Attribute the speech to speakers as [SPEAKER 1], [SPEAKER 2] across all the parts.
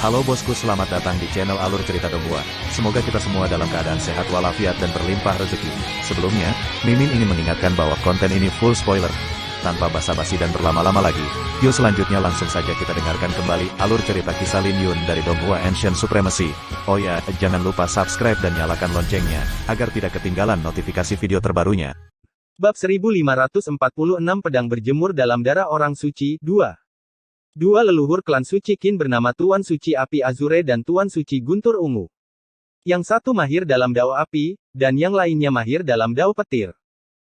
[SPEAKER 1] Halo bosku, selamat datang di channel Alur Cerita Donghua. Semoga kita semua dalam keadaan sehat walafiat dan berlimpah rezeki. Sebelumnya, Mimin ingin mengingatkan bahwa konten ini full spoiler. Tanpa basa-basi dan berlama-lama lagi, yuk selanjutnya langsung saja kita dengarkan kembali alur cerita kisah Lin Yun dari Donghua Ancient Supremacy. Oh ya, jangan lupa subscribe dan nyalakan loncengnya, agar tidak ketinggalan notifikasi video terbarunya.
[SPEAKER 2] Bab 1546 Pedang Berjemur dalam Darah Orang Suci, 2. Dua leluhur klan suci Qin bernama Tuan Suci Api Azure dan Tuan Suci Guntur Ungu. Yang satu mahir dalam dao api, dan yang lainnya mahir dalam dao petir.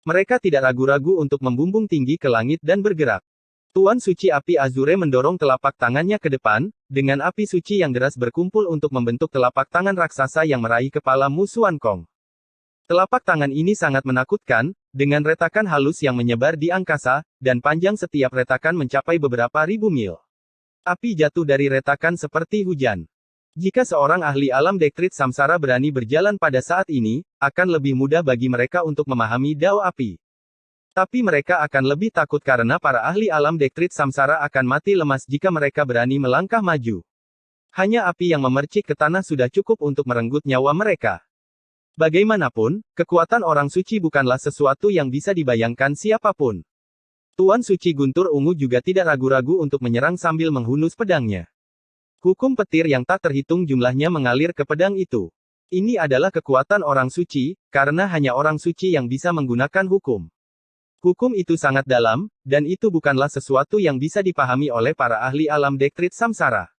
[SPEAKER 2] Mereka tidak ragu-ragu untuk membumbung tinggi ke langit dan bergerak. Tuan Suci Api Azure mendorong telapak tangannya ke depan, dengan api suci yang deras berkumpul untuk membentuk telapak tangan raksasa yang meraih kepala musuh Wan Kong. Telapak tangan ini sangat menakutkan, dengan retakan halus yang menyebar di angkasa, dan panjang setiap retakan mencapai beberapa ribu mil. Api jatuh dari retakan seperti hujan. Jika seorang ahli alam Dektrit Samsara berani berjalan pada saat ini, akan lebih mudah bagi mereka untuk memahami dao api. Tapi mereka akan lebih takut karena para ahli alam Dektrit Samsara akan mati lemas jika mereka berani melangkah maju. Hanya api yang memercik ke tanah sudah cukup untuk merenggut nyawa mereka. Bagaimanapun, kekuatan orang suci bukanlah sesuatu yang bisa dibayangkan siapapun. Tuan Suci Guntur Ungu juga tidak ragu-ragu untuk menyerang sambil menghunus pedangnya. Hukum petir yang tak terhitung jumlahnya mengalir ke pedang itu. Ini adalah kekuatan orang suci, karena hanya orang suci yang bisa menggunakan hukum. Hukum itu sangat dalam, dan itu bukanlah sesuatu yang bisa dipahami oleh para ahli alam Dektrit Samsara.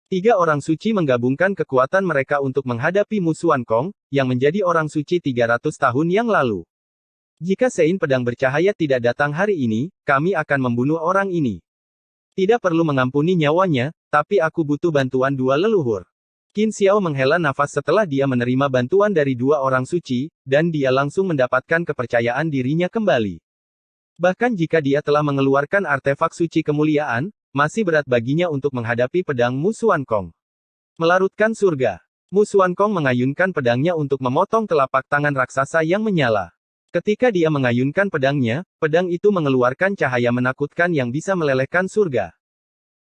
[SPEAKER 2] Tiga orang suci menggabungkan kekuatan mereka untuk menghadapi musuh Wan Kong, yang menjadi orang suci 300 tahun yang lalu. Jika Sein Pedang Bercahaya tidak datang hari ini, kami akan membunuh orang ini. Tidak perlu mengampuni nyawanya, tapi aku butuh bantuan dua leluhur. Qin Xiao menghela nafas setelah dia menerima bantuan dari dua orang suci, dan dia langsung mendapatkan kepercayaan dirinya kembali. Bahkan jika dia telah mengeluarkan artefak suci kemuliaan, masih berat baginya untuk menghadapi pedang musuh Wan Kong. Melarutkan surga. Musuh Wan Kong mengayunkan pedangnya untuk memotong telapak tangan raksasa yang menyala. Ketika dia mengayunkan pedangnya, pedang itu mengeluarkan cahaya menakutkan yang bisa melelehkan surga.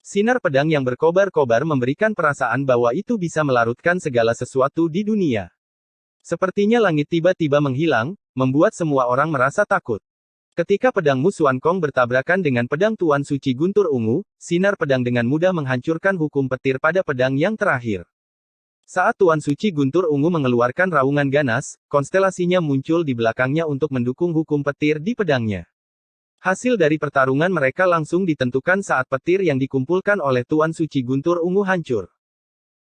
[SPEAKER 2] Sinar pedang yang berkobar-kobar memberikan perasaan bahwa itu bisa melarutkan segala sesuatu di dunia. Sepertinya langit tiba-tiba menghilang, membuat semua orang merasa takut. Ketika pedang musuh Wan Kong bertabrakan dengan pedang Tuan Suci Guntur Ungu, sinar pedang dengan mudah menghancurkan hukum petir pada pedang yang terakhir. Saat Tuan Suci Guntur Ungu mengeluarkan raungan ganas, konstelasinya muncul di belakangnya untuk mendukung hukum petir di pedangnya. Hasil dari pertarungan mereka langsung ditentukan saat petir yang dikumpulkan oleh Tuan Suci Guntur Ungu hancur.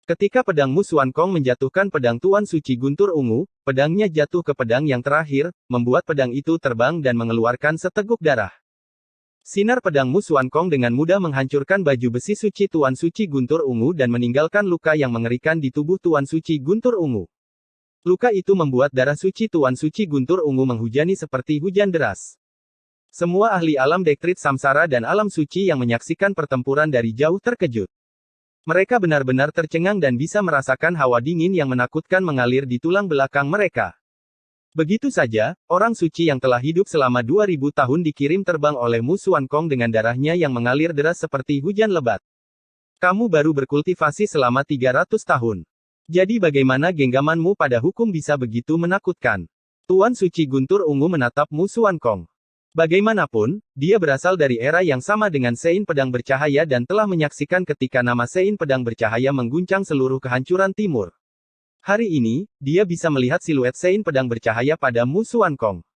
[SPEAKER 2] Ketika pedang musuh Wan Kong menjatuhkan pedang Tuan Suci Guntur Ungu, pedangnya jatuh ke pedang yang terakhir, membuat pedang itu terbang dan mengeluarkan seteguk darah. Sinar pedang musuh Wan Kong dengan mudah menghancurkan baju besi suci Tuan Suci Guntur Ungu dan meninggalkan luka yang mengerikan di tubuh Tuan Suci Guntur Ungu. Luka itu membuat darah suci Tuan Suci Guntur Ungu menghujani seperti hujan deras. Semua ahli alam Dektrit Samsara dan alam suci yang menyaksikan pertempuran dari jauh terkejut. Mereka benar-benar tercengang dan bisa merasakan hawa dingin yang menakutkan mengalir di tulang belakang mereka. Begitu saja, orang suci yang telah hidup selama 2000 tahun dikirim terbang oleh musuh Wan Kong dengan darahnya yang mengalir deras seperti hujan lebat. Kamu baru berkultivasi selama 300 tahun. Jadi bagaimana genggamanmu pada hukum bisa begitu menakutkan? Tuan Suci Guntur Ungu menatap musuh Wan Kong. Bagaimanapun, dia berasal dari era yang sama dengan Sein Pedang Bercahaya dan telah menyaksikan ketika nama Sein Pedang Bercahaya mengguncang seluruh kehancuran timur. Hari ini, dia bisa melihat siluet Sein Pedang Bercahaya pada musuh Wan Kong.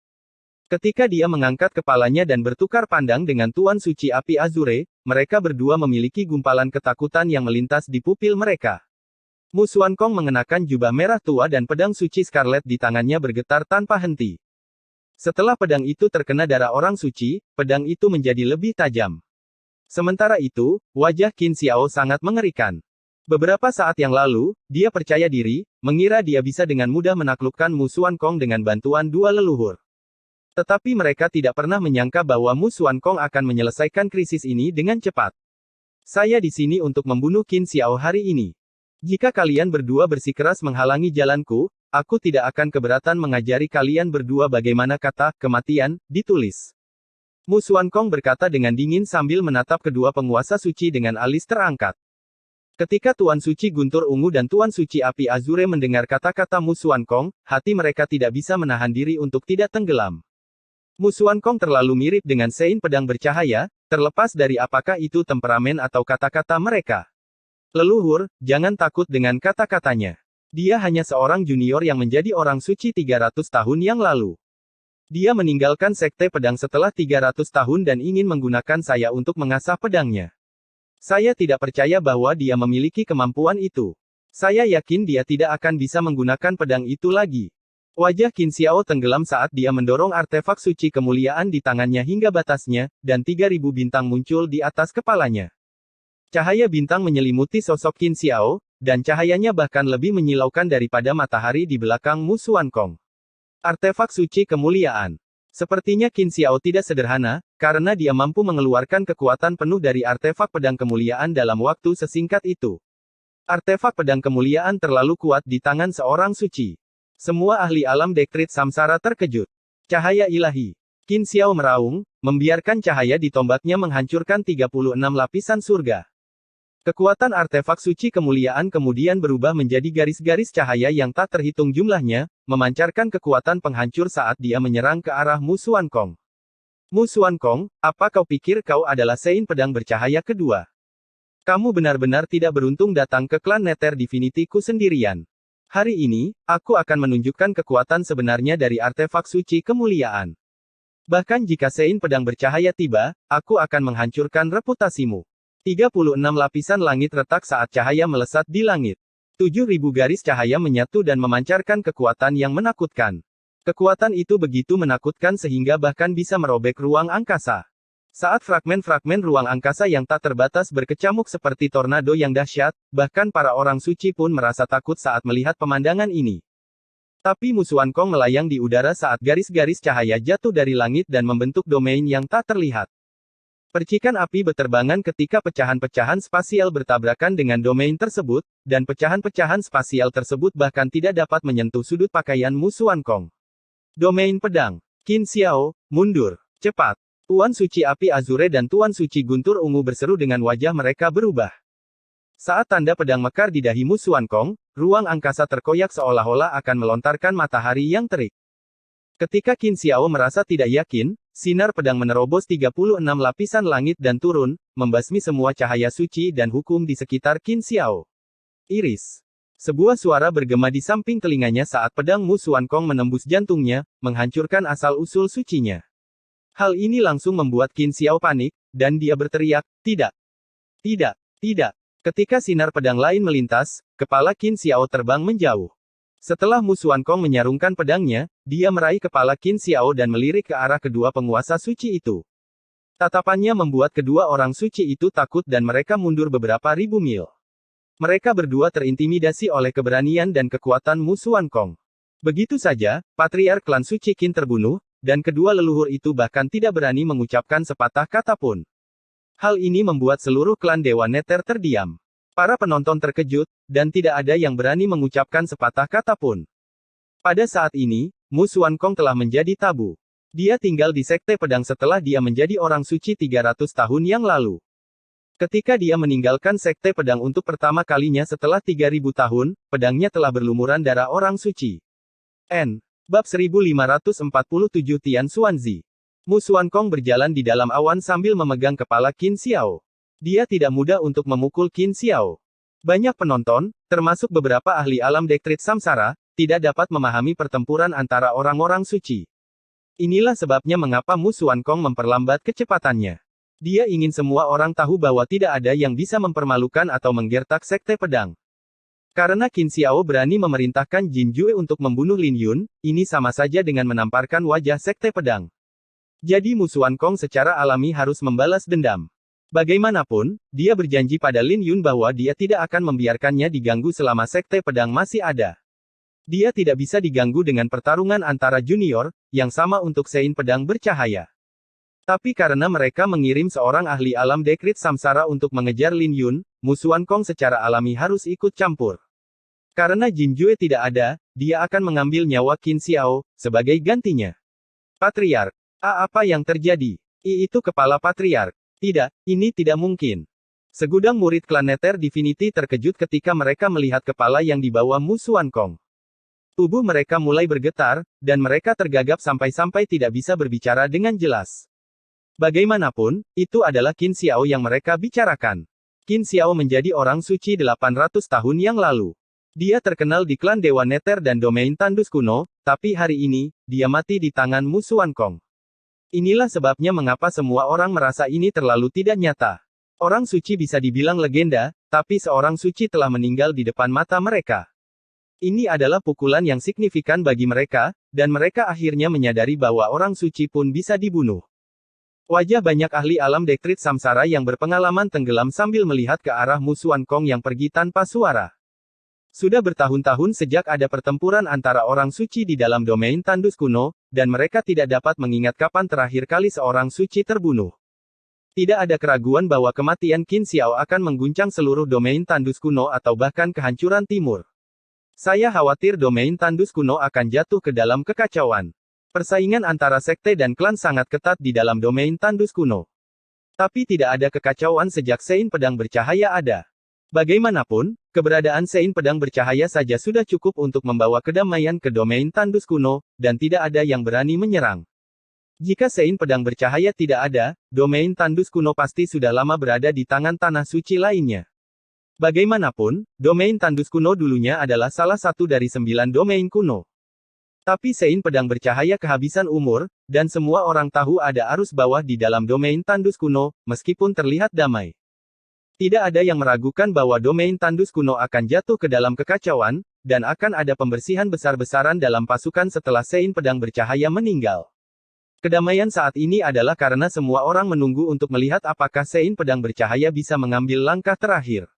[SPEAKER 2] Ketika dia mengangkat kepalanya dan bertukar pandang dengan Tuan Suci Api Azure, mereka berdua memiliki gumpalan ketakutan yang melintas di pupil mereka. Musuh Wan Kong mengenakan jubah merah tua dan pedang suci Scarlet di tangannya bergetar tanpa henti. Setelah pedang itu terkena darah orang suci, pedang itu menjadi lebih tajam. Sementara itu, wajah Qin Xiao sangat mengerikan. Beberapa saat yang lalu, dia percaya diri, mengira dia bisa dengan mudah menaklukkan musuh Wan Kong dengan bantuan dua leluhur. Tetapi mereka tidak pernah menyangka bahwa musuh Wan Kong akan menyelesaikan krisis ini dengan cepat. Saya di sini untuk membunuh Qin Xiao hari ini. Jika kalian berdua bersikeras menghalangi jalanku, aku tidak akan keberatan mengajari kalian berdua bagaimana kata kematian ditulis. Musuh Wan Kong berkata dengan dingin sambil menatap kedua penguasa suci dengan alis terangkat. Ketika Tuan Suci Guntur Ungu dan Tuan Suci Api Azure mendengar kata-kata Mu Xuankong, hati mereka tidak bisa menahan diri untuk tidak tenggelam. Mu Xuankong terlalu mirip dengan Sein Pedang Bercahaya, terlepas dari apakah itu temperamen atau kata-kata mereka. Leluhur, jangan takut dengan kata-katanya. Dia hanya seorang junior yang menjadi orang suci 300 tahun yang lalu. Dia meninggalkan Sekte Pedang setelah 300 tahun dan ingin menggunakan saya untuk mengasah pedangnya. Saya tidak percaya bahwa dia memiliki kemampuan itu. Saya yakin dia tidak akan bisa menggunakan pedang itu lagi. Wajah Qin Xiao tenggelam saat dia mendorong artefak suci kemuliaan di tangannya hingga batasnya, dan 3.000 bintang muncul di atas kepalanya. Cahaya bintang menyelimuti sosok Qin Xiao, dan cahayanya bahkan lebih menyilaukan daripada matahari di belakang Mu Xuankong. Artefak suci kemuliaan. Sepertinya Qin Xiao tidak sederhana, karena dia mampu mengeluarkan kekuatan penuh dari artefak pedang kemuliaan dalam waktu sesingkat itu. Artefak pedang kemuliaan terlalu kuat di tangan seorang suci. Semua ahli alam Dektrit Samsara terkejut. Cahaya ilahi. Qin Xiao meraung, membiarkan cahaya di tombaknya menghancurkan 36 lapisan surga. Kekuatan artefak suci kemuliaan kemudian berubah menjadi garis-garis cahaya yang tak terhitung jumlahnya, memancarkan kekuatan penghancur saat dia menyerang ke arah Mu Xuankong. Mu Xuankong, apa kau pikir kau adalah Sein Pedang Bercahaya kedua? Kamu benar-benar tidak beruntung datang ke klan Nether Divinity-ku sendirian. Hari ini, aku akan menunjukkan kekuatan sebenarnya dari artefak suci kemuliaan. Bahkan jika Sein Pedang Bercahaya tiba, aku akan menghancurkan reputasimu. 36 lapisan langit retak saat cahaya melesat di langit. 7.000 garis cahaya menyatu dan memancarkan kekuatan yang menakutkan. Kekuatan itu begitu menakutkan sehingga bahkan bisa merobek ruang angkasa. Saat fragmen-fragmen ruang angkasa yang tak terbatas berkecamuk seperti tornado yang dahsyat, bahkan para orang suci pun merasa takut saat melihat pemandangan ini. Tapi Mu Xuankong melayang di udara saat garis-garis cahaya jatuh dari langit dan membentuk domain yang tak terlihat. Percikan api berterbangan ketika pecahan-pecahan spasial bertabrakan dengan domain tersebut, dan pecahan-pecahan spasial tersebut bahkan tidak dapat menyentuh sudut pakaian Mu Xuankong. Domain pedang. Qin Xiao, mundur. Cepat. Tuan Suci Api Azure dan Tuan Suci Guntur Ungu berseru dengan wajah mereka berubah. Saat tanda pedang mekar di dahi Mu Xuankong, ruang angkasa terkoyak seolah-olah akan melontarkan matahari yang terik. Ketika Qin Xiao merasa tidak yakin, sinar pedang menerobos 36 lapisan langit dan turun, membasmi semua cahaya suci dan hukum di sekitar Qin Xiao. Iris. Sebuah suara bergema di samping telinganya saat pedang Mu Xuankong menembus jantungnya, menghancurkan asal-usul sucinya. Hal ini langsung membuat Qin Xiao panik, dan dia berteriak, "Tidak! Tidak! Tidak!" Ketika sinar pedang lain melintas, kepala Qin Xiao terbang menjauh. Setelah Mu Xuankong menyarungkan pedangnya, dia meraih kepala Qin Xiao dan melirik ke arah kedua penguasa suci itu. Tatapannya membuat kedua orang suci itu takut dan mereka mundur beberapa ribu mil. Mereka berdua terintimidasi oleh keberanian dan kekuatan Mu Xuankong. Begitu saja, Patriark klan suci Qin terbunuh, dan kedua leluhur itu bahkan tidak berani mengucapkan sepatah kata pun. Hal ini membuat seluruh klan Dewa Nether terdiam. Para penonton terkejut, dan tidak ada yang berani mengucapkan sepatah kata pun. Pada saat ini, Mu Xuankong telah menjadi tabu. Dia tinggal di Sekte Pedang setelah dia menjadi orang suci 300 tahun yang lalu. Ketika dia meninggalkan Sekte Pedang untuk pertama kalinya setelah 3.000 tahun, pedangnya telah berlumuran darah orang suci. Bab 1547 Tian Xuanzi. Mu Xuankong berjalan di dalam awan sambil memegang kepala Qin Xiao. Dia tidak mudah untuk memukul Qin Xiao. Banyak penonton, termasuk beberapa ahli alam Dektrit Samsara, tidak dapat memahami pertempuran antara orang-orang suci. Inilah sebabnya mengapa Mu Xuankong memperlambat kecepatannya. Dia ingin semua orang tahu bahwa tidak ada yang bisa mempermalukan atau menggertak Sekte Pedang. Karena Qin Xiao berani memerintahkan Jin Jue untuk membunuh Lin Yun, ini sama saja dengan menamparkan wajah Sekte Pedang. Jadi Mu Xuankong secara alami harus membalas dendam. Bagaimanapun, dia berjanji pada Lin Yun bahwa dia tidak akan membiarkannya diganggu selama Sekte Pedang masih ada. Dia tidak bisa diganggu dengan pertarungan antara junior, yang sama untuk Sein Pedang Bercahaya. Tapi karena mereka mengirim seorang ahli alam Dektrit Samsara untuk mengejar Lin Yun, Mu Xuankong secara alami harus ikut campur. Karena Jin Jue tidak ada, dia akan mengambil nyawa Qin Xiao, sebagai gantinya. Patriark. Apa yang terjadi? Itu kepala Patriark. Tidak, ini tidak mungkin. Segudang murid klan Nether Divinity terkejut ketika mereka melihat kepala yang dibawa Mu Xuankong. Tubuh mereka mulai bergetar, dan mereka tergagap sampai-sampai tidak bisa berbicara dengan jelas. Bagaimanapun, itu adalah Qin Xiao yang mereka bicarakan. Qin Xiao menjadi orang suci 800 tahun yang lalu. Dia terkenal di klan Dewa Nether dan domain tandus kuno, tapi hari ini, dia mati di tangan Mu Xuankong. Inilah sebabnya mengapa semua orang merasa ini terlalu tidak nyata. Orang suci bisa dibilang legenda, tapi seorang suci telah meninggal di depan mata mereka. Ini adalah pukulan yang signifikan bagi mereka, dan mereka akhirnya menyadari bahwa orang suci pun bisa dibunuh. Wajah banyak ahli alam Dektrit Samsara yang berpengalaman tenggelam sambil melihat ke arah Mu Xuankong yang pergi tanpa suara. Sudah bertahun-tahun sejak ada pertempuran antara orang suci di dalam domain tandus kuno, dan mereka tidak dapat mengingat kapan terakhir kali seorang suci terbunuh. Tidak ada keraguan bahwa kematian Qin Xiao akan mengguncang seluruh domain tandus kuno atau bahkan kehancuran timur. Saya khawatir domain tandus kuno akan jatuh ke dalam kekacauan. Persaingan antara sekte dan klan sangat ketat di dalam domain tandus kuno. Tapi tidak ada kekacauan sejak Sein Pedang Bercahaya ada. Bagaimanapun, keberadaan Sein Pedang Bercahaya saja sudah cukup untuk membawa kedamaian ke domain tandus kuno, dan tidak ada yang berani menyerang. Jika Sein Pedang Bercahaya tidak ada, domain tandus kuno pasti sudah lama berada di tangan tanah suci lainnya. Bagaimanapun, domain tandus kuno dulunya adalah salah satu dari 9 domain kuno. Tapi Sein Pedang Bercahaya kehabisan umur, dan semua orang tahu ada arus bawah di dalam domain tandus kuno, meskipun terlihat damai. Tidak ada yang meragukan bahwa domain tandus kuno akan jatuh ke dalam kekacauan, dan akan ada pembersihan besar-besaran dalam pasukan setelah Sein Pedang Bercahaya meninggal. Kedamaian saat ini adalah karena semua orang menunggu untuk melihat apakah Sein Pedang Bercahaya bisa mengambil langkah terakhir.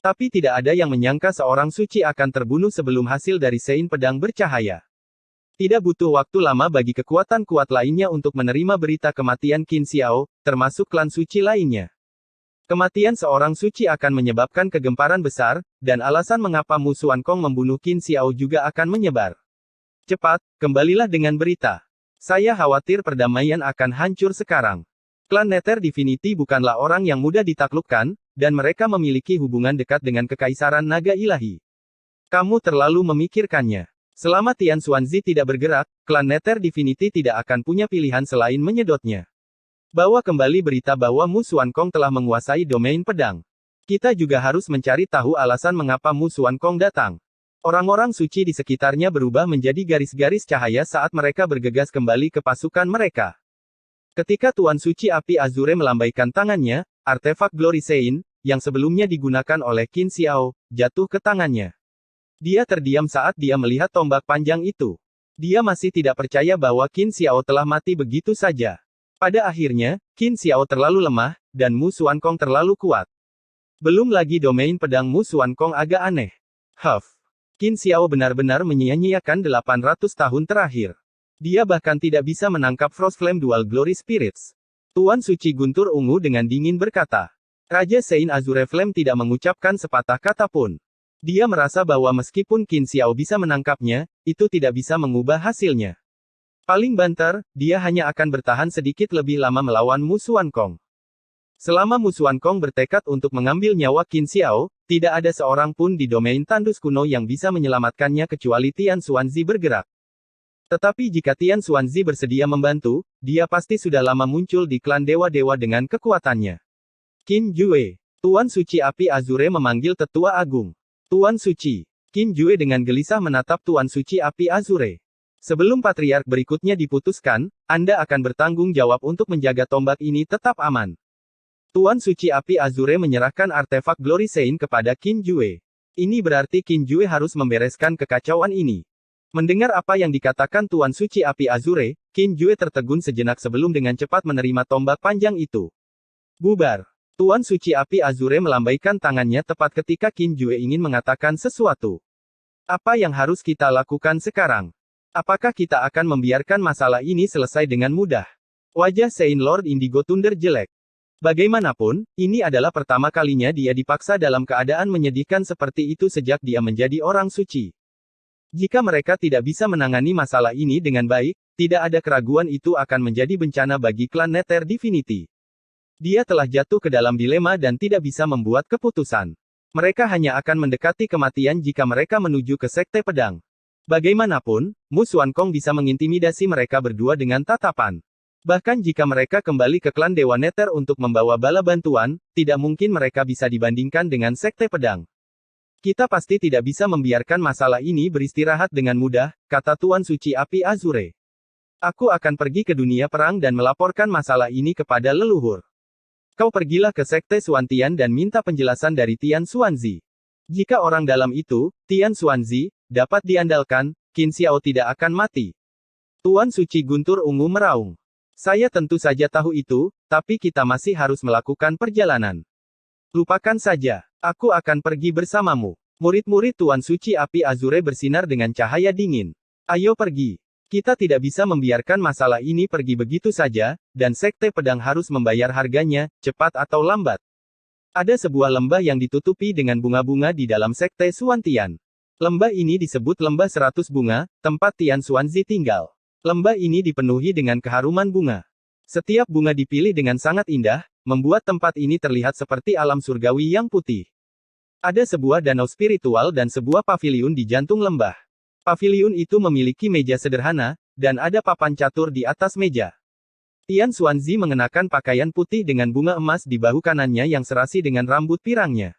[SPEAKER 2] Tapi tidak ada yang menyangka seorang suci akan terbunuh sebelum hasil dari Sein Pedang Bercahaya. Tidak butuh waktu lama bagi kekuatan kuat lainnya untuk menerima berita kematian Qin Xiao, termasuk klan suci lainnya. Kematian seorang suci akan menyebabkan kegemparan besar, dan alasan mengapa Mu Xuankong membunuh Qin Xiao juga akan menyebar. Cepat, kembalilah dengan berita. Saya khawatir perdamaian akan hancur sekarang. Klan Nether Divinity bukanlah orang yang mudah ditaklukkan, dan mereka memiliki hubungan dekat dengan Kekaisaran Naga Ilahi. Kamu terlalu memikirkannya. Selama Tian Xuanzi tidak bergerak, klan Nether Divinity tidak akan punya pilihan selain menyedotnya. Bawa kembali berita bahwa Mu Xuankong telah menguasai domain pedang. Kita juga harus mencari tahu alasan mengapa Mu Xuankong datang. Orang-orang suci di sekitarnya berubah menjadi garis-garis cahaya saat mereka bergegas kembali ke pasukan mereka. Ketika Tuan Suci Api Azure melambaikan tangannya, artefak Glory Sein, yang sebelumnya digunakan oleh Qin Xiao, jatuh ke tangannya. Dia terdiam saat dia melihat tombak panjang itu. Dia masih tidak percaya bahwa Qin Xiao telah mati begitu saja. Pada akhirnya, Qin Xiao terlalu lemah, dan Mu Xuankong terlalu kuat. Belum lagi domain pedang Mu Xuankong agak aneh. Qin Xiao benar-benar menyia-nyiakan 800 tahun terakhir. Dia bahkan tidak bisa menangkap Frostflame Dual Glory Spirits. Tuan Suci Guntur Ungu dengan dingin berkata. Raja Sein Azure Flame tidak mengucapkan sepatah kata pun. Dia merasa bahwa meskipun Qin Xiao bisa menangkapnya, itu tidak bisa mengubah hasilnya. Paling banter, dia hanya akan bertahan sedikit lebih lama melawan Mu Xuankong. Selama Mu Xuankong bertekad untuk mengambil nyawa Qin Xiao, tidak ada seorang pun di domain tandus kuno yang bisa menyelamatkannya kecuali Tian Xuanzi bergerak. Tetapi jika Tian Xuanzi bersedia membantu, dia pasti sudah lama muncul di klan dewa-dewa dengan kekuatannya. Qin Jue. Tuan Suci Api Azure memanggil Tetua Agung. Tuan Suci. Qin Jue dengan gelisah menatap Tuan Suci Api Azure. Sebelum patriark berikutnya diputuskan, Anda akan bertanggung jawab untuk menjaga tombak ini tetap aman. Tuan Suci Api Azure menyerahkan artefak Glory Sein kepada Qin Jue. Ini berarti Qin Jue harus membereskan kekacauan ini. Mendengar apa yang dikatakan Tuan Suci Api Azure, Qin Jue tertegun sejenak sebelum dengan cepat menerima tombak panjang itu. Bubar. Tuan Suci Api Azure melambaikan tangannya tepat ketika Qin Jue ingin mengatakan sesuatu. Apa yang harus kita lakukan sekarang? Apakah kita akan membiarkan masalah ini selesai dengan mudah? Wajah Sein Lord Indigo Thunder jelek. Bagaimanapun, ini adalah pertama kalinya dia dipaksa dalam keadaan menyedihkan seperti itu sejak dia menjadi orang suci. Jika mereka tidak bisa menangani masalah ini dengan baik, tidak ada keraguan itu akan menjadi bencana bagi klan Nether Divinity. Dia telah jatuh ke dalam dilema dan tidak bisa membuat keputusan. Mereka hanya akan mendekati kematian jika mereka menuju ke Sekte Pedang. Bagaimanapun, Mu Xuankong bisa mengintimidasi mereka berdua dengan tatapan. Bahkan jika mereka kembali ke klan Dewa Neter untuk membawa bala bantuan, tidak mungkin mereka bisa dibandingkan dengan Sekte Pedang. Kita pasti tidak bisa membiarkan masalah ini beristirahat dengan mudah, kata Tuan Suci Api Azure. Aku akan pergi ke dunia perang dan melaporkan masalah ini kepada leluhur. Kau pergilah ke Sekte Xuantian dan minta penjelasan dari Tian Xuanzi. Jika orang dalam itu, Tian Xuanzi, dapat diandalkan, Qin Xiao tidak akan mati. Tuan Suci Guntur Ungu meraung. Saya tentu saja tahu itu, tapi kita masih harus melakukan perjalanan. Lupakan saja, aku akan pergi bersamamu. Murid-murid Tuan Suci Api Azure bersinar dengan cahaya dingin. Ayo pergi. Kita tidak bisa membiarkan masalah ini pergi begitu saja, dan Sekte Pedang harus membayar harganya, cepat atau lambat. Ada sebuah lembah yang ditutupi dengan bunga-bunga di dalam Sekte Xuantian. Lembah ini disebut Lembah 100 Bunga, tempat Tian Xuanzi tinggal. Lembah ini dipenuhi dengan keharuman bunga. Setiap bunga dipilih dengan sangat indah, membuat tempat ini terlihat seperti alam surgawi yang putih. Ada sebuah danau spiritual dan sebuah paviliun di jantung lembah. Paviliun itu memiliki meja sederhana, dan ada papan catur di atas meja. Tian Xuanzi mengenakan pakaian putih dengan bunga emas di bahu kanannya yang serasi dengan rambut pirangnya.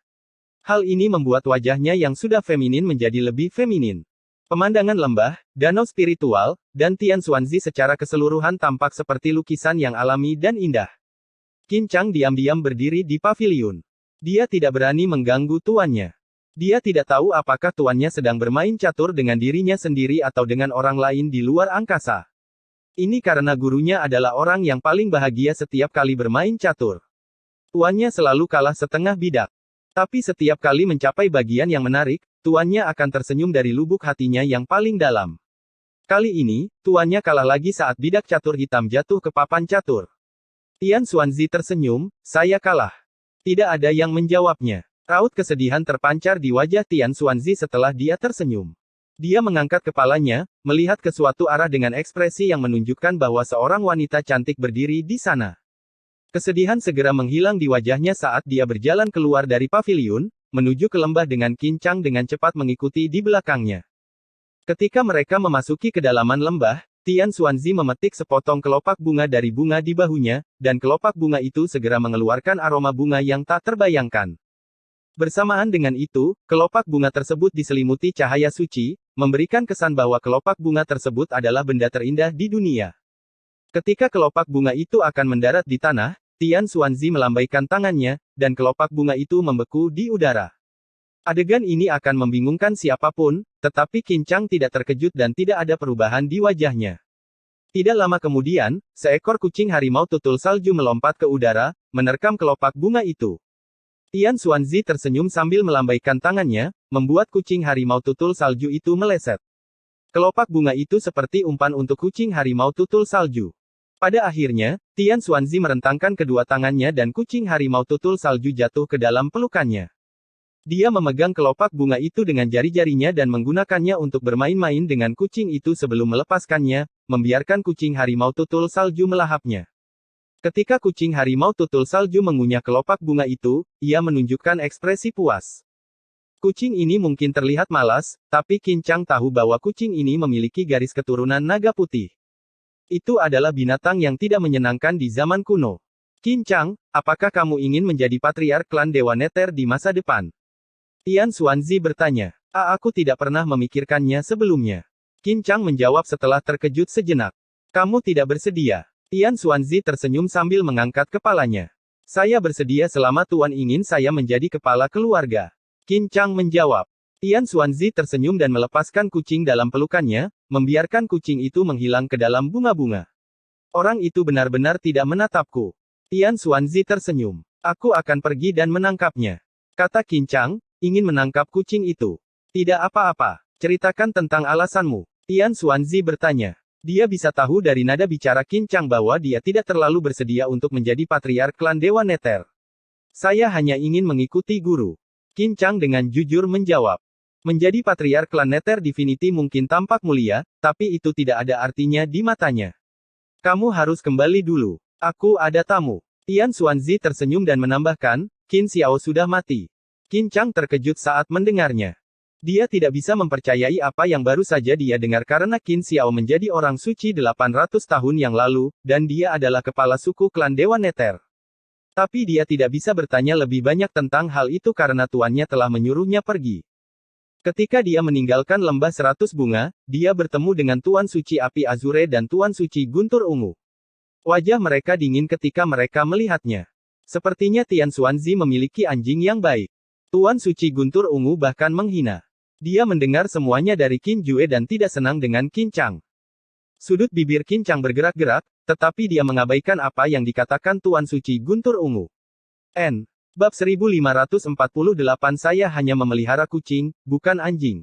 [SPEAKER 2] Hal ini membuat wajahnya yang sudah feminin menjadi lebih feminin. Pemandangan lembah, danau spiritual, dan Tian Xuanzi secara keseluruhan tampak seperti lukisan yang alami dan indah. Qin Chang diam-diam berdiri di paviliun. Dia tidak berani mengganggu tuannya. Dia tidak tahu apakah tuannya sedang bermain catur dengan dirinya sendiri atau dengan orang lain di luar angkasa. Ini karena gurunya adalah orang yang paling bahagia setiap kali bermain catur. Tuannya selalu kalah setengah bidak. Tapi setiap kali mencapai bagian yang menarik, tuannya akan tersenyum dari lubuk hatinya yang paling dalam. Kali ini, tuannya kalah lagi saat bidak catur hitam jatuh ke papan catur. Tian Xuanzi tersenyum, saya kalah. Tidak ada yang menjawabnya. Raut kesedihan terpancar di wajah Tian Xuanzi setelah dia tersenyum. Dia mengangkat kepalanya, melihat ke suatu arah dengan ekspresi yang menunjukkan bahwa seorang wanita cantik berdiri di sana. Kesedihan segera menghilang di wajahnya saat dia berjalan keluar dari paviliun, menuju ke lembah dengan Qin Chang dengan cepat mengikuti di belakangnya. Ketika mereka memasuki kedalaman lembah, Tian Xuanzi memetik sepotong kelopak bunga dari bunga di bahunya, dan kelopak bunga itu segera mengeluarkan aroma bunga yang tak terbayangkan. Bersamaan dengan itu, kelopak bunga tersebut diselimuti cahaya suci, memberikan kesan bahwa kelopak bunga tersebut adalah benda terindah di dunia. Ketika kelopak bunga itu akan mendarat di tanah, Tian Xuanzi melambaikan tangannya, dan kelopak bunga itu membeku di udara. Adegan ini akan membingungkan siapapun, tetapi Qin Chang tidak terkejut dan tidak ada perubahan di wajahnya. Tidak lama kemudian, seekor kucing harimau tutul salju melompat ke udara, menerkam kelopak bunga itu. Tian Xuanzi tersenyum sambil melambaikan tangannya, membuat kucing harimau tutul salju itu meleset. Kelopak bunga itu seperti umpan untuk kucing harimau tutul salju. Pada akhirnya, Tian Xuanzi merentangkan kedua tangannya dan kucing harimau tutul salju jatuh ke dalam pelukannya. Dia memegang kelopak bunga itu dengan jari-jarinya dan menggunakannya untuk bermain-main dengan kucing itu sebelum melepaskannya, membiarkan kucing harimau tutul salju melahapnya. Ketika kucing harimau tutul salju mengunyah kelopak bunga itu, ia menunjukkan ekspresi puas. Kucing ini mungkin terlihat malas, tapi Qin Chang tahu bahwa kucing ini memiliki garis keturunan naga putih. Itu adalah binatang yang tidak menyenangkan di zaman kuno. Qin Chang, apakah kamu ingin menjadi patriark klan Dewa Neter di masa depan? Tian Xuanzi bertanya. Aku tidak pernah memikirkannya sebelumnya. Qin Chang menjawab setelah terkejut sejenak. Kamu tidak bersedia? Tian Xuanzi tersenyum sambil mengangkat kepalanya. Saya bersedia selama Tuan ingin saya menjadi kepala keluarga. Qin Chang menjawab. Tian Xuanzi tersenyum dan melepaskan kucing dalam pelukannya, membiarkan kucing itu menghilang ke dalam bunga-bunga. Orang itu benar-benar tidak menatapku. Tian Xuanzi tersenyum. Aku akan pergi dan menangkapnya. Kata Qin Chang, ingin menangkap kucing itu. Tidak apa-apa. Ceritakan tentang alasanmu. Tian Xuanzi bertanya. Dia bisa tahu dari nada bicara Qin Chang bahwa dia tidak terlalu bersedia untuk menjadi patriark klan Dewa Neter. Saya hanya ingin mengikuti guru. Qin Chang dengan jujur menjawab. Menjadi patriark klan Neter Divinity mungkin tampak mulia, tapi itu tidak ada artinya di matanya. Kamu harus kembali dulu. Aku ada tamu. Tian Xuanzi tersenyum dan menambahkan, Qin Xiao sudah mati. Qin Chang terkejut saat mendengarnya. Dia tidak bisa mempercayai apa yang baru saja dia dengar karena Qin Xiao menjadi orang suci 800 tahun yang lalu, dan dia adalah kepala suku klan Dewa Neter. Tapi dia tidak bisa bertanya lebih banyak tentang hal itu karena tuannya telah menyuruhnya pergi. Ketika dia meninggalkan lembah 100 bunga, dia bertemu dengan Tuan Suci Api Azure dan Tuan Suci Guntur Ungu. Wajah mereka dingin ketika mereka melihatnya. Sepertinya Tian Xuanzi memiliki anjing yang baik. Tuan Suci Guntur Ungu bahkan menghina. Dia mendengar semuanya dari Qin Jue dan tidak senang dengan Qin Chang. Sudut bibir Qin Chang bergerak-gerak, tetapi dia mengabaikan apa yang dikatakan Tuan Suci Guntur Ungu. Bab 1548 Saya hanya memelihara kucing, bukan anjing.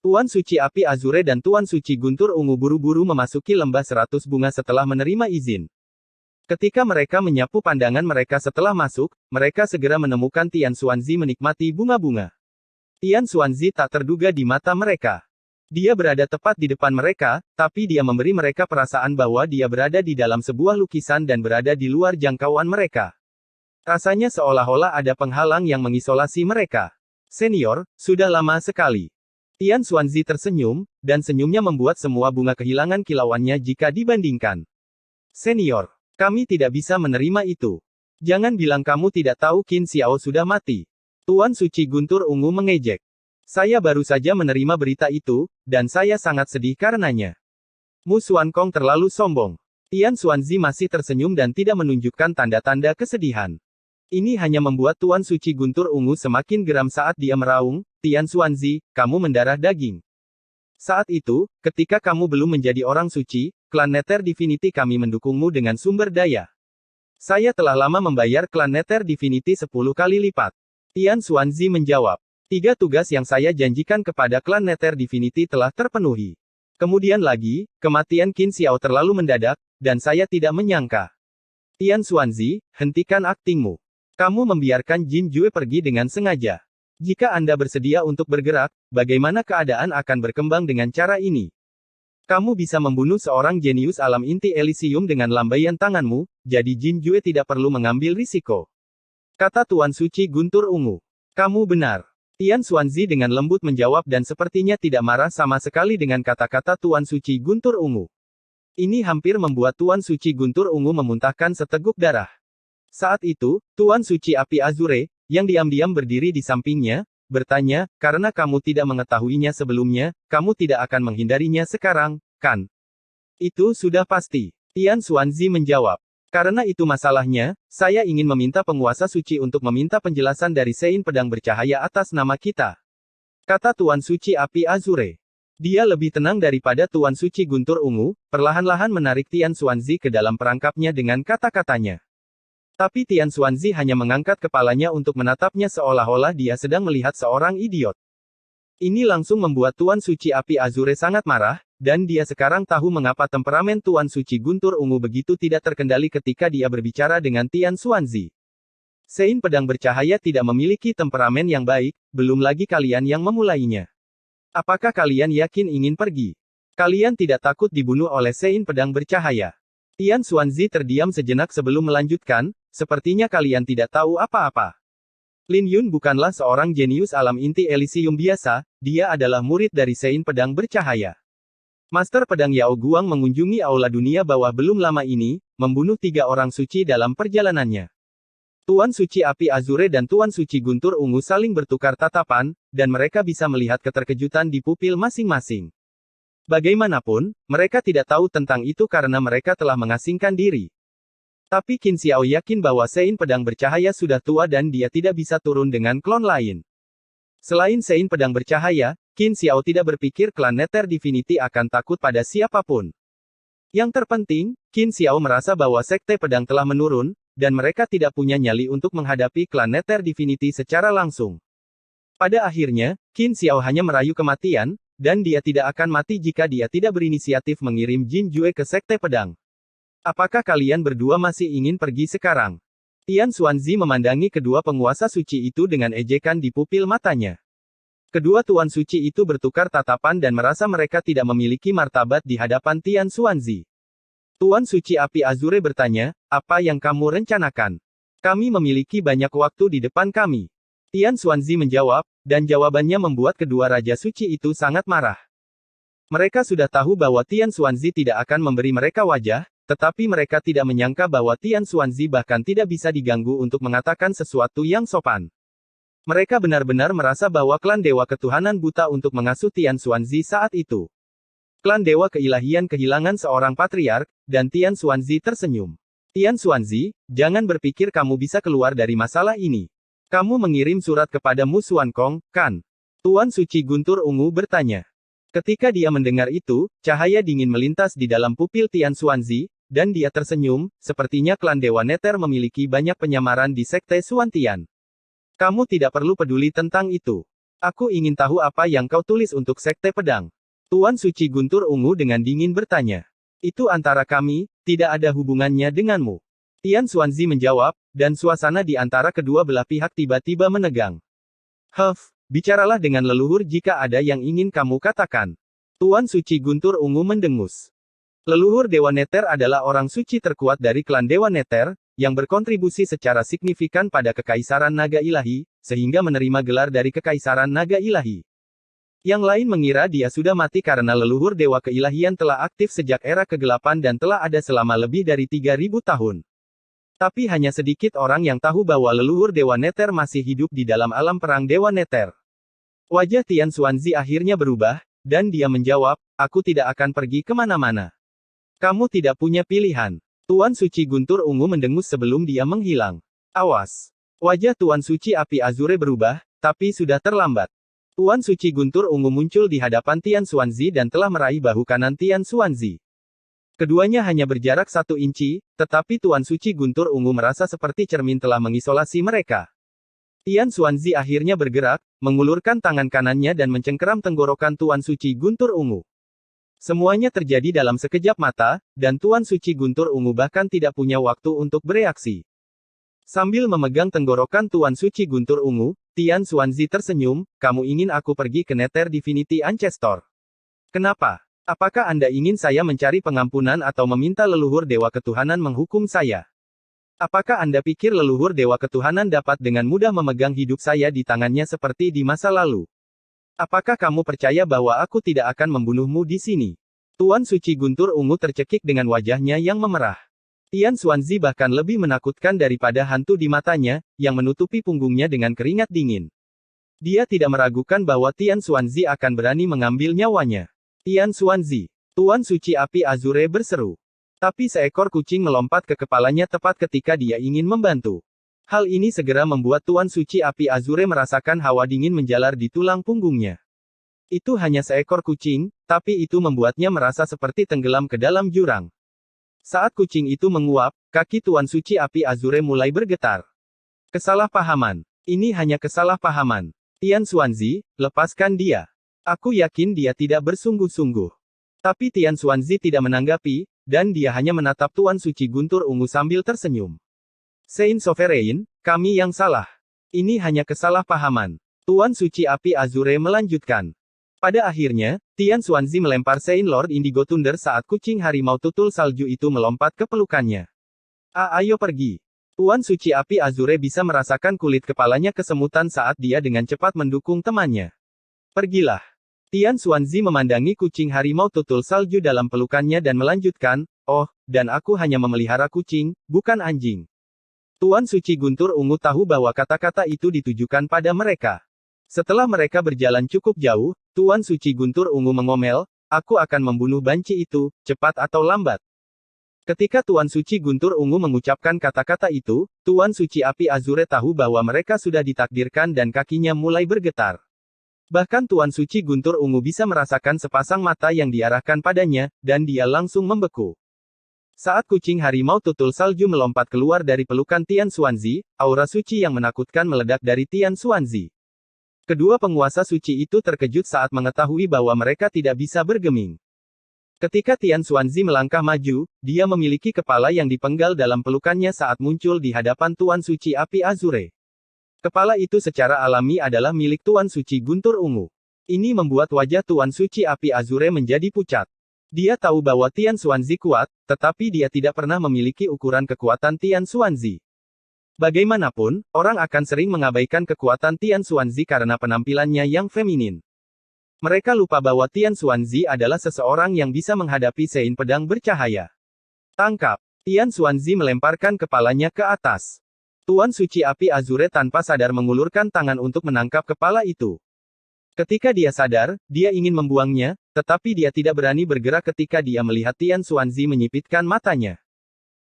[SPEAKER 2] Tuan Suci Api Azure dan Tuan Suci Guntur Ungu buru-buru memasuki lembah 100 bunga setelah menerima izin. Ketika mereka menyapu pandangan mereka setelah masuk, mereka segera menemukan Tian Xuanzi menikmati bunga-bunga. Tian Xuanzi tak terduga di mata mereka. Dia berada tepat di depan mereka, tapi dia memberi mereka perasaan bahwa dia berada di dalam sebuah lukisan dan berada di luar jangkauan mereka. Rasanya seolah-olah ada penghalang yang mengisolasi mereka. Senior, sudah lama sekali. Tian Xuanzi tersenyum, dan senyumnya membuat semua bunga kehilangan kilauannya jika dibandingkan. Senior, kami tidak bisa menerima itu. Jangan bilang kamu tidak tahu Qin Xiao sudah mati. Tuan Suci Guntur Ungu mengejek. Saya baru saja menerima berita itu, dan saya sangat sedih karenanya. Mu Xuankong terlalu sombong. Tian Xuanzi masih tersenyum dan tidak menunjukkan tanda-tanda kesedihan. Ini hanya membuat Tuan Suci Guntur Ungu semakin geram saat dia meraung, Tian Xuanzi, kamu mendarah daging. Saat itu, ketika kamu belum menjadi orang suci, klan Nether Divinity kami mendukungmu dengan sumber daya. Saya telah lama membayar klan Nether Divinity 10 kali lipat. Tian Xuanzi menjawab. 3 tugas yang saya janjikan kepada klan Nether Divinity telah terpenuhi. Kemudian lagi, kematian Qin Xiao terlalu mendadak, dan saya tidak menyangka. Tian Xuanzi, hentikan aktingmu. Kamu membiarkan Jin Jue pergi dengan sengaja. Jika Anda bersedia untuk bergerak, bagaimana keadaan akan berkembang dengan cara ini? Kamu bisa membunuh seorang jenius alam inti Elysium dengan lambaian tanganmu, jadi Jin Jue tidak perlu mengambil risiko. Kata Tuan Suci Guntur Ungu. Kamu benar. Tian Xuanzi dengan lembut menjawab dan sepertinya tidak marah sama sekali dengan kata-kata Tuan Suci Guntur Ungu. Ini hampir membuat Tuan Suci Guntur Ungu memuntahkan seteguk darah. Saat itu, Tuan Suci Api Azure, yang diam-diam berdiri di sampingnya, bertanya, karena kamu tidak mengetahuinya sebelumnya, kamu tidak akan menghindarinya sekarang, kan? Itu sudah pasti. Tian Xuanzi menjawab. Karena itu masalahnya, saya ingin meminta penguasa suci untuk meminta penjelasan dari Sein Pedang Bercahaya atas nama kita. Kata Tuan Suci Api Azure. Dia lebih tenang daripada Tuan Suci Guntur Ungu, perlahan-lahan menarik Tian Xuanzi ke dalam perangkapnya dengan kata-katanya. Tapi Tian Xuanzi hanya mengangkat kepalanya untuk menatapnya seolah-olah dia sedang melihat seorang idiot. Ini langsung membuat Tuan Suci Api Azure sangat marah, dan dia sekarang tahu mengapa temperamen Tuan Suci Guntur Ungu begitu tidak terkendali ketika dia berbicara dengan Tian Xuanzi. Sein Pedang Bercahaya tidak memiliki temperamen yang baik, belum lagi kalian yang memulainya. Apakah kalian yakin ingin pergi? Kalian tidak takut dibunuh oleh Sein Pedang Bercahaya? Tian Xuanzi terdiam sejenak sebelum melanjutkan, sepertinya kalian tidak tahu apa-apa. Lin Yun bukanlah seorang jenius alam inti Elysium biasa, dia adalah murid dari Sein Pedang Bercahaya. Master Pedang Yao Guang mengunjungi Aula Dunia Bawah belum lama ini, membunuh 3 orang suci dalam perjalanannya. Tuan Suci Api Azure dan Tuan Suci Guntur Ungu saling bertukar tatapan, dan mereka bisa melihat keterkejutan di pupil masing-masing. Bagaimanapun, mereka tidak tahu tentang itu karena mereka telah mengasingkan diri. Tapi Qin Xiao yakin bahwa Sein Pedang Bercahaya sudah tua dan dia tidak bisa turun dengan klon lain. Selain Sein Pedang Bercahaya, Qin Xiao tidak berpikir klan Nether Divinity akan takut pada siapapun. Yang terpenting, Qin Xiao merasa bahwa Sekte Pedang telah menurun, dan mereka tidak punya nyali untuk menghadapi klan Nether Divinity secara langsung. Pada akhirnya, Qin Xiao hanya merayu kematian, dan dia tidak akan mati jika dia tidak berinisiatif mengirim Jin Jue ke Sekte Pedang. Apakah kalian berdua masih ingin pergi sekarang? Tian Xuanzi memandangi kedua penguasa suci itu dengan ejekan di pupil matanya. Kedua tuan suci itu bertukar tatapan dan merasa mereka tidak memiliki martabat di hadapan Tian Xuanzi. Tuan Suci Api Azure bertanya, apa yang kamu rencanakan? Kami memiliki banyak waktu di depan kami. Tian Xuanzi menjawab, dan jawabannya membuat kedua Raja Suci itu sangat marah. Mereka sudah tahu bahwa Tian Xuanzi tidak akan memberi mereka wajah, tetapi mereka tidak menyangka bahwa Tian Xuanzi bahkan tidak bisa diganggu untuk mengatakan sesuatu yang sopan. Mereka benar-benar merasa bahwa klan Dewa Ketuhanan buta untuk mengasuh Tian Xuanzi saat itu. Klan Dewa Keilahian kehilangan seorang patriark, dan Tian Xuanzi tersenyum. Tian Xuanzi, jangan berpikir kamu bisa keluar dari masalah ini. Kamu mengirim surat kepada Mu Xuankong, kan? Tuan Suci Guntur Ungu bertanya. Ketika dia mendengar itu, cahaya dingin melintas di dalam pupil Tian Xuanzi, dan dia tersenyum, sepertinya klan Dewa Neter memiliki banyak penyamaran di Sekte Xuantian. Kamu tidak perlu peduli tentang itu. Aku ingin tahu apa yang kau tulis untuk Sekte Pedang. Tuan Suci Guntur Ungu dengan dingin bertanya. Itu antara kami, tidak ada hubungannya denganmu. Tian Xuanzi menjawab, dan suasana di antara kedua belah pihak tiba-tiba menegang. Bicaralah dengan leluhur jika ada yang ingin kamu katakan. Tuan Suci Guntur Ungu mendengus. Leluhur Dewa Neter adalah orang suci terkuat dari klan Dewa Neter, yang berkontribusi secara signifikan pada Kekaisaran Naga Ilahi, sehingga menerima gelar dari Kekaisaran Naga Ilahi. Yang lain mengira dia sudah mati karena leluhur Dewa Keilahian telah aktif sejak era kegelapan dan telah ada selama lebih dari 3000 tahun. Tapi hanya sedikit orang yang tahu bahwa leluhur Dewa Neter masih hidup di dalam alam perang Dewa Neter. Wajah Tian Xuanzi akhirnya berubah, dan dia menjawab, aku tidak akan pergi kemana-mana. Kamu tidak punya pilihan. Tuan Suci Guntur Ungu mendengus sebelum dia menghilang. Awas. Wajah Tuan Suci Api Azure berubah, tapi sudah terlambat. Tuan Suci Guntur Ungu muncul di hadapan Tian Xuanzi dan telah meraih bahu kanan Tian Xuanzi. Keduanya hanya berjarak 1 inci, tetapi Tuan Suci Guntur Ungu merasa seperti cermin telah mengisolasi mereka. Tian Xuanzi akhirnya bergerak, mengulurkan tangan kanannya dan mencengkeram tenggorokan Tuan Suci Guntur Ungu. Semuanya terjadi dalam sekejap mata, dan Tuan Suci Guntur Ungu bahkan tidak punya waktu untuk bereaksi. Sambil memegang tenggorokan Tuan Suci Guntur Ungu, Tian Xuanzi tersenyum, kamu ingin aku pergi ke Nether Divinity Ancestor? Kenapa? Apakah Anda ingin saya mencari pengampunan atau meminta leluhur Dewa Ketuhanan menghukum saya? Apakah Anda pikir leluhur Dewa Ketuhanan dapat dengan mudah memegang hidup saya di tangannya seperti di masa lalu? Apakah kamu percaya bahwa aku tidak akan membunuhmu di sini? Tuan Suci Guntur Ungu tercekik dengan wajahnya yang memerah. Tian Xuanzi bahkan lebih menakutkan daripada hantu di matanya, yang menutupi punggungnya dengan keringat dingin. Dia tidak meragukan bahwa Tian Xuanzi akan berani mengambil nyawanya. Tian Xuanzi, Tuan Suci Api Azure berseru. Tapi seekor kucing melompat ke kepalanya tepat ketika dia ingin membantu. Hal ini segera membuat Tuan Suci Api Azure merasakan hawa dingin menjalar di tulang punggungnya. Itu hanya seekor kucing, tapi itu membuatnya merasa seperti tenggelam ke dalam jurang. Saat kucing itu menguap, kaki Tuan Suci Api Azure mulai bergetar. Kesalahpahaman. Ini hanya kesalahpahaman. Tian Xuanzi, lepaskan dia. Aku yakin dia tidak bersungguh-sungguh. Tapi Tian Xuanzi tidak menanggapi, dan dia hanya menatap Tuan Suci Guntur Ungu sambil tersenyum. Saint Sovereign, kami yang salah. Ini hanya kesalahpahaman. Tuan Suci Api Azure melanjutkan. Pada akhirnya, Tian Xuanzi melempar Saint Lord Indigo Thunder saat kucing harimau tutul salju itu melompat ke pelukannya. Ayo pergi. Tuan Suci Api Azure bisa merasakan kulit kepalanya kesemutan saat dia dengan cepat mendukung temannya. Pergilah. Tian Xuanzi memandangi kucing harimau tutul salju dalam pelukannya dan melanjutkan, oh, dan aku hanya memelihara kucing, bukan anjing. Tuan Suci Guntur Ungu tahu bahwa kata-kata itu ditujukan pada mereka. Setelah mereka berjalan cukup jauh, Tuan Suci Guntur Ungu mengomel, aku akan membunuh banci itu, cepat atau lambat. Ketika Tuan Suci Guntur Ungu mengucapkan kata-kata itu, Tuan Suci Api Azure tahu bahwa mereka sudah ditakdirkan dan kakinya mulai bergetar. Bahkan Tuan Suci Guntur Ungu bisa merasakan sepasang mata yang diarahkan padanya, dan dia langsung membeku. Saat kucing harimau tutul salju melompat keluar dari pelukan Tian Xuanzi, aura suci yang menakutkan meledak dari Tian Xuanzi. Kedua penguasa suci itu terkejut saat mengetahui bahwa mereka tidak bisa bergeming. Ketika Tian Xuanzi melangkah maju, dia memiliki kepala yang dipenggal dalam pelukannya saat muncul di hadapan Tuan Suci Api Azure. Kepala itu secara alami adalah milik Tuan Suci Guntur Ungu. Ini membuat wajah Tuan Suci Api Azure menjadi pucat. Dia tahu bahwa Tian Xuanzi kuat, tetapi dia tidak pernah memiliki ukuran kekuatan Tian Xuanzi. Bagaimanapun, orang akan sering mengabaikan kekuatan Tian Xuanzi karena penampilannya yang feminin. Mereka lupa bahwa Tian Xuanzi adalah seseorang yang bisa menghadapi Sein pedang bercahaya. Tangkap! Tian Xuanzi melemparkan kepalanya ke atas. Tuan Suci Api Azure tanpa sadar mengulurkan tangan untuk menangkap kepala itu. Ketika dia sadar, dia ingin membuangnya, tetapi dia tidak berani bergerak ketika dia melihat Tian Xuanzi menyipitkan matanya.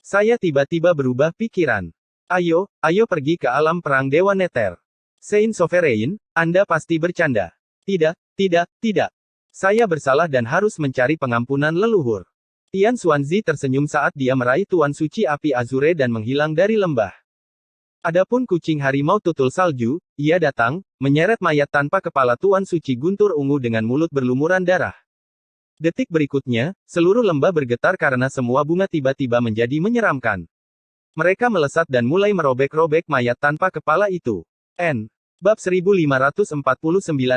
[SPEAKER 2] Saya tiba-tiba berubah pikiran. Ayo pergi ke alam perang Dewa Nether. Saint Sovereign, Anda pasti bercanda. Tidak. Saya bersalah dan harus mencari pengampunan leluhur. Tian Xuanzi tersenyum saat dia meraih Tuan Suci Api Azure dan menghilang dari lembah. Adapun kucing harimau tutul salju, ia datang, menyeret mayat tanpa kepala Tuan Suci Guntur Ungu dengan mulut berlumuran darah. Detik berikutnya, seluruh lembah bergetar karena semua bunga tiba-tiba menjadi menyeramkan. Mereka melesat dan mulai merobek-robek mayat tanpa kepala itu. Bab 1549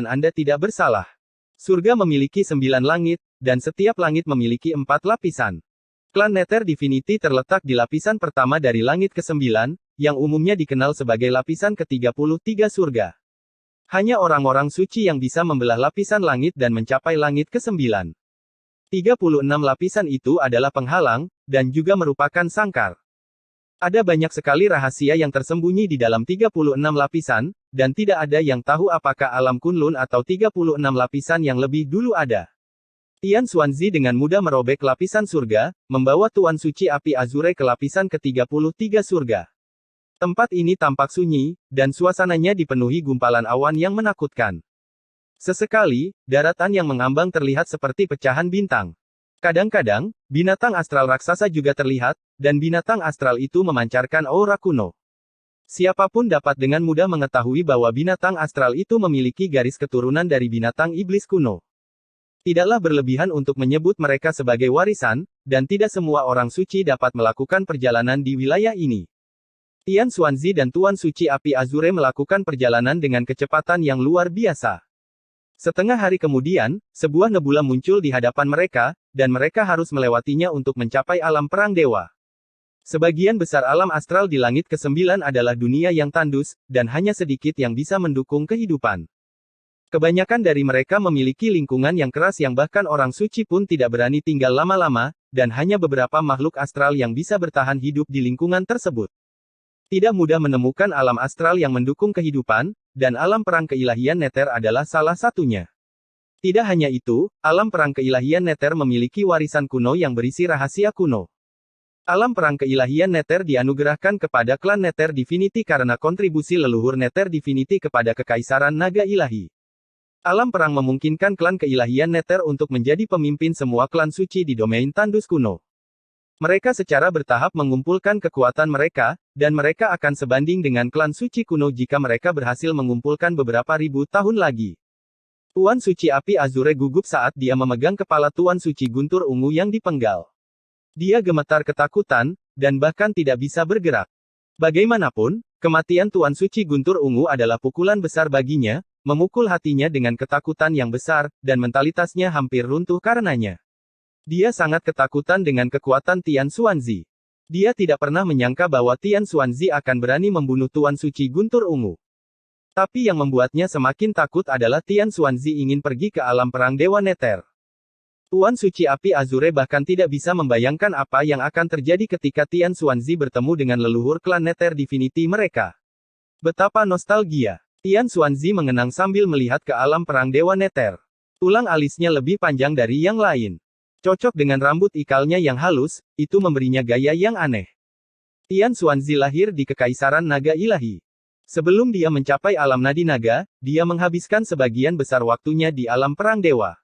[SPEAKER 2] Anda tidak bersalah. Surga memiliki 9 langit, dan setiap langit memiliki 4 lapisan. Klan Nether Divinity terletak di lapisan pertama dari langit ke-9, yang umumnya dikenal sebagai lapisan ke-33 surga. Hanya orang-orang suci yang bisa membelah lapisan langit dan mencapai langit ke-9. 36 lapisan itu adalah penghalang, dan juga merupakan sangkar. Ada banyak sekali rahasia yang tersembunyi di dalam 36 lapisan, dan tidak ada yang tahu apakah alam Kunlun atau 36 lapisan yang lebih dulu ada. Tian Xuanzi dengan mudah merobek lapisan surga, membawa Tuan Suci Api Azure ke lapisan ke-33 surga. Tempat ini tampak sunyi, dan suasananya dipenuhi gumpalan awan yang menakutkan. Sesekali, daratan yang mengambang terlihat seperti pecahan bintang. Kadang-kadang, binatang astral raksasa juga terlihat, dan binatang astral itu memancarkan aura kuno. Siapapun dapat dengan mudah mengetahui bahwa binatang astral itu memiliki garis keturunan dari binatang iblis kuno. Tidaklah berlebihan untuk menyebut mereka sebagai warisan, dan tidak semua orang suci dapat melakukan perjalanan di wilayah ini. Tian Xuanzi dan Tuan Suci Api Azure melakukan perjalanan dengan kecepatan yang luar biasa. Setengah hari kemudian, sebuah nebula muncul di hadapan mereka, dan mereka harus melewatinya untuk mencapai alam perang dewa. Sebagian besar alam astral di langit ke-9 adalah dunia yang tandus, dan hanya sedikit yang bisa mendukung kehidupan. Kebanyakan dari mereka memiliki lingkungan yang keras yang bahkan orang suci pun tidak berani tinggal lama-lama, dan hanya beberapa makhluk astral yang bisa bertahan hidup di lingkungan tersebut. Tidak mudah menemukan alam astral yang mendukung kehidupan, dan alam perang keilahian Nether adalah salah satunya. Tidak hanya itu, alam perang keilahian Nether memiliki warisan kuno yang berisi rahasia kuno. Alam perang keilahian Nether dianugerahkan kepada klan Nether Divinity karena kontribusi leluhur Nether Divinity kepada kekaisaran naga ilahi. Alam perang memungkinkan klan keilahian Nether untuk menjadi pemimpin semua klan suci di domain tandus kuno. Mereka secara bertahap mengumpulkan kekuatan mereka, dan mereka akan sebanding dengan klan suci kuno jika mereka berhasil mengumpulkan beberapa ribu tahun lagi. Tuan Suci Api Azure gugup saat dia memegang kepala Tuan Suci Guntur Ungu yang dipenggal. Dia gemetar ketakutan, dan bahkan tidak bisa bergerak. Bagaimanapun, kematian Tuan Suci Guntur Ungu adalah pukulan besar baginya, memukul hatinya dengan ketakutan yang besar, dan mentalitasnya hampir runtuh karenanya. Dia sangat ketakutan dengan kekuatan Tian Xuanzi. Dia tidak pernah menyangka bahwa Tian Xuanzi akan berani membunuh Tuan Suci Guntur Ungu. Tapi yang membuatnya semakin takut adalah Tian Xuanzi ingin pergi ke alam perang Dewa Nether. Tuan Suci Api Azure bahkan tidak bisa membayangkan apa yang akan terjadi ketika Tian Xuanzi bertemu dengan leluhur klan Nether Divinity mereka. Betapa nostalgia. Tian Xuanzi mengenang sambil melihat ke alam perang Dewa Nether. Tulang alisnya lebih panjang dari yang lain. Cocok dengan rambut ikalnya yang halus, itu memberinya gaya yang aneh. Tian Xuanzi lahir di Kekaisaran Naga Ilahi. Sebelum dia mencapai alam nadi naga, dia menghabiskan sebagian besar waktunya di alam perang dewa.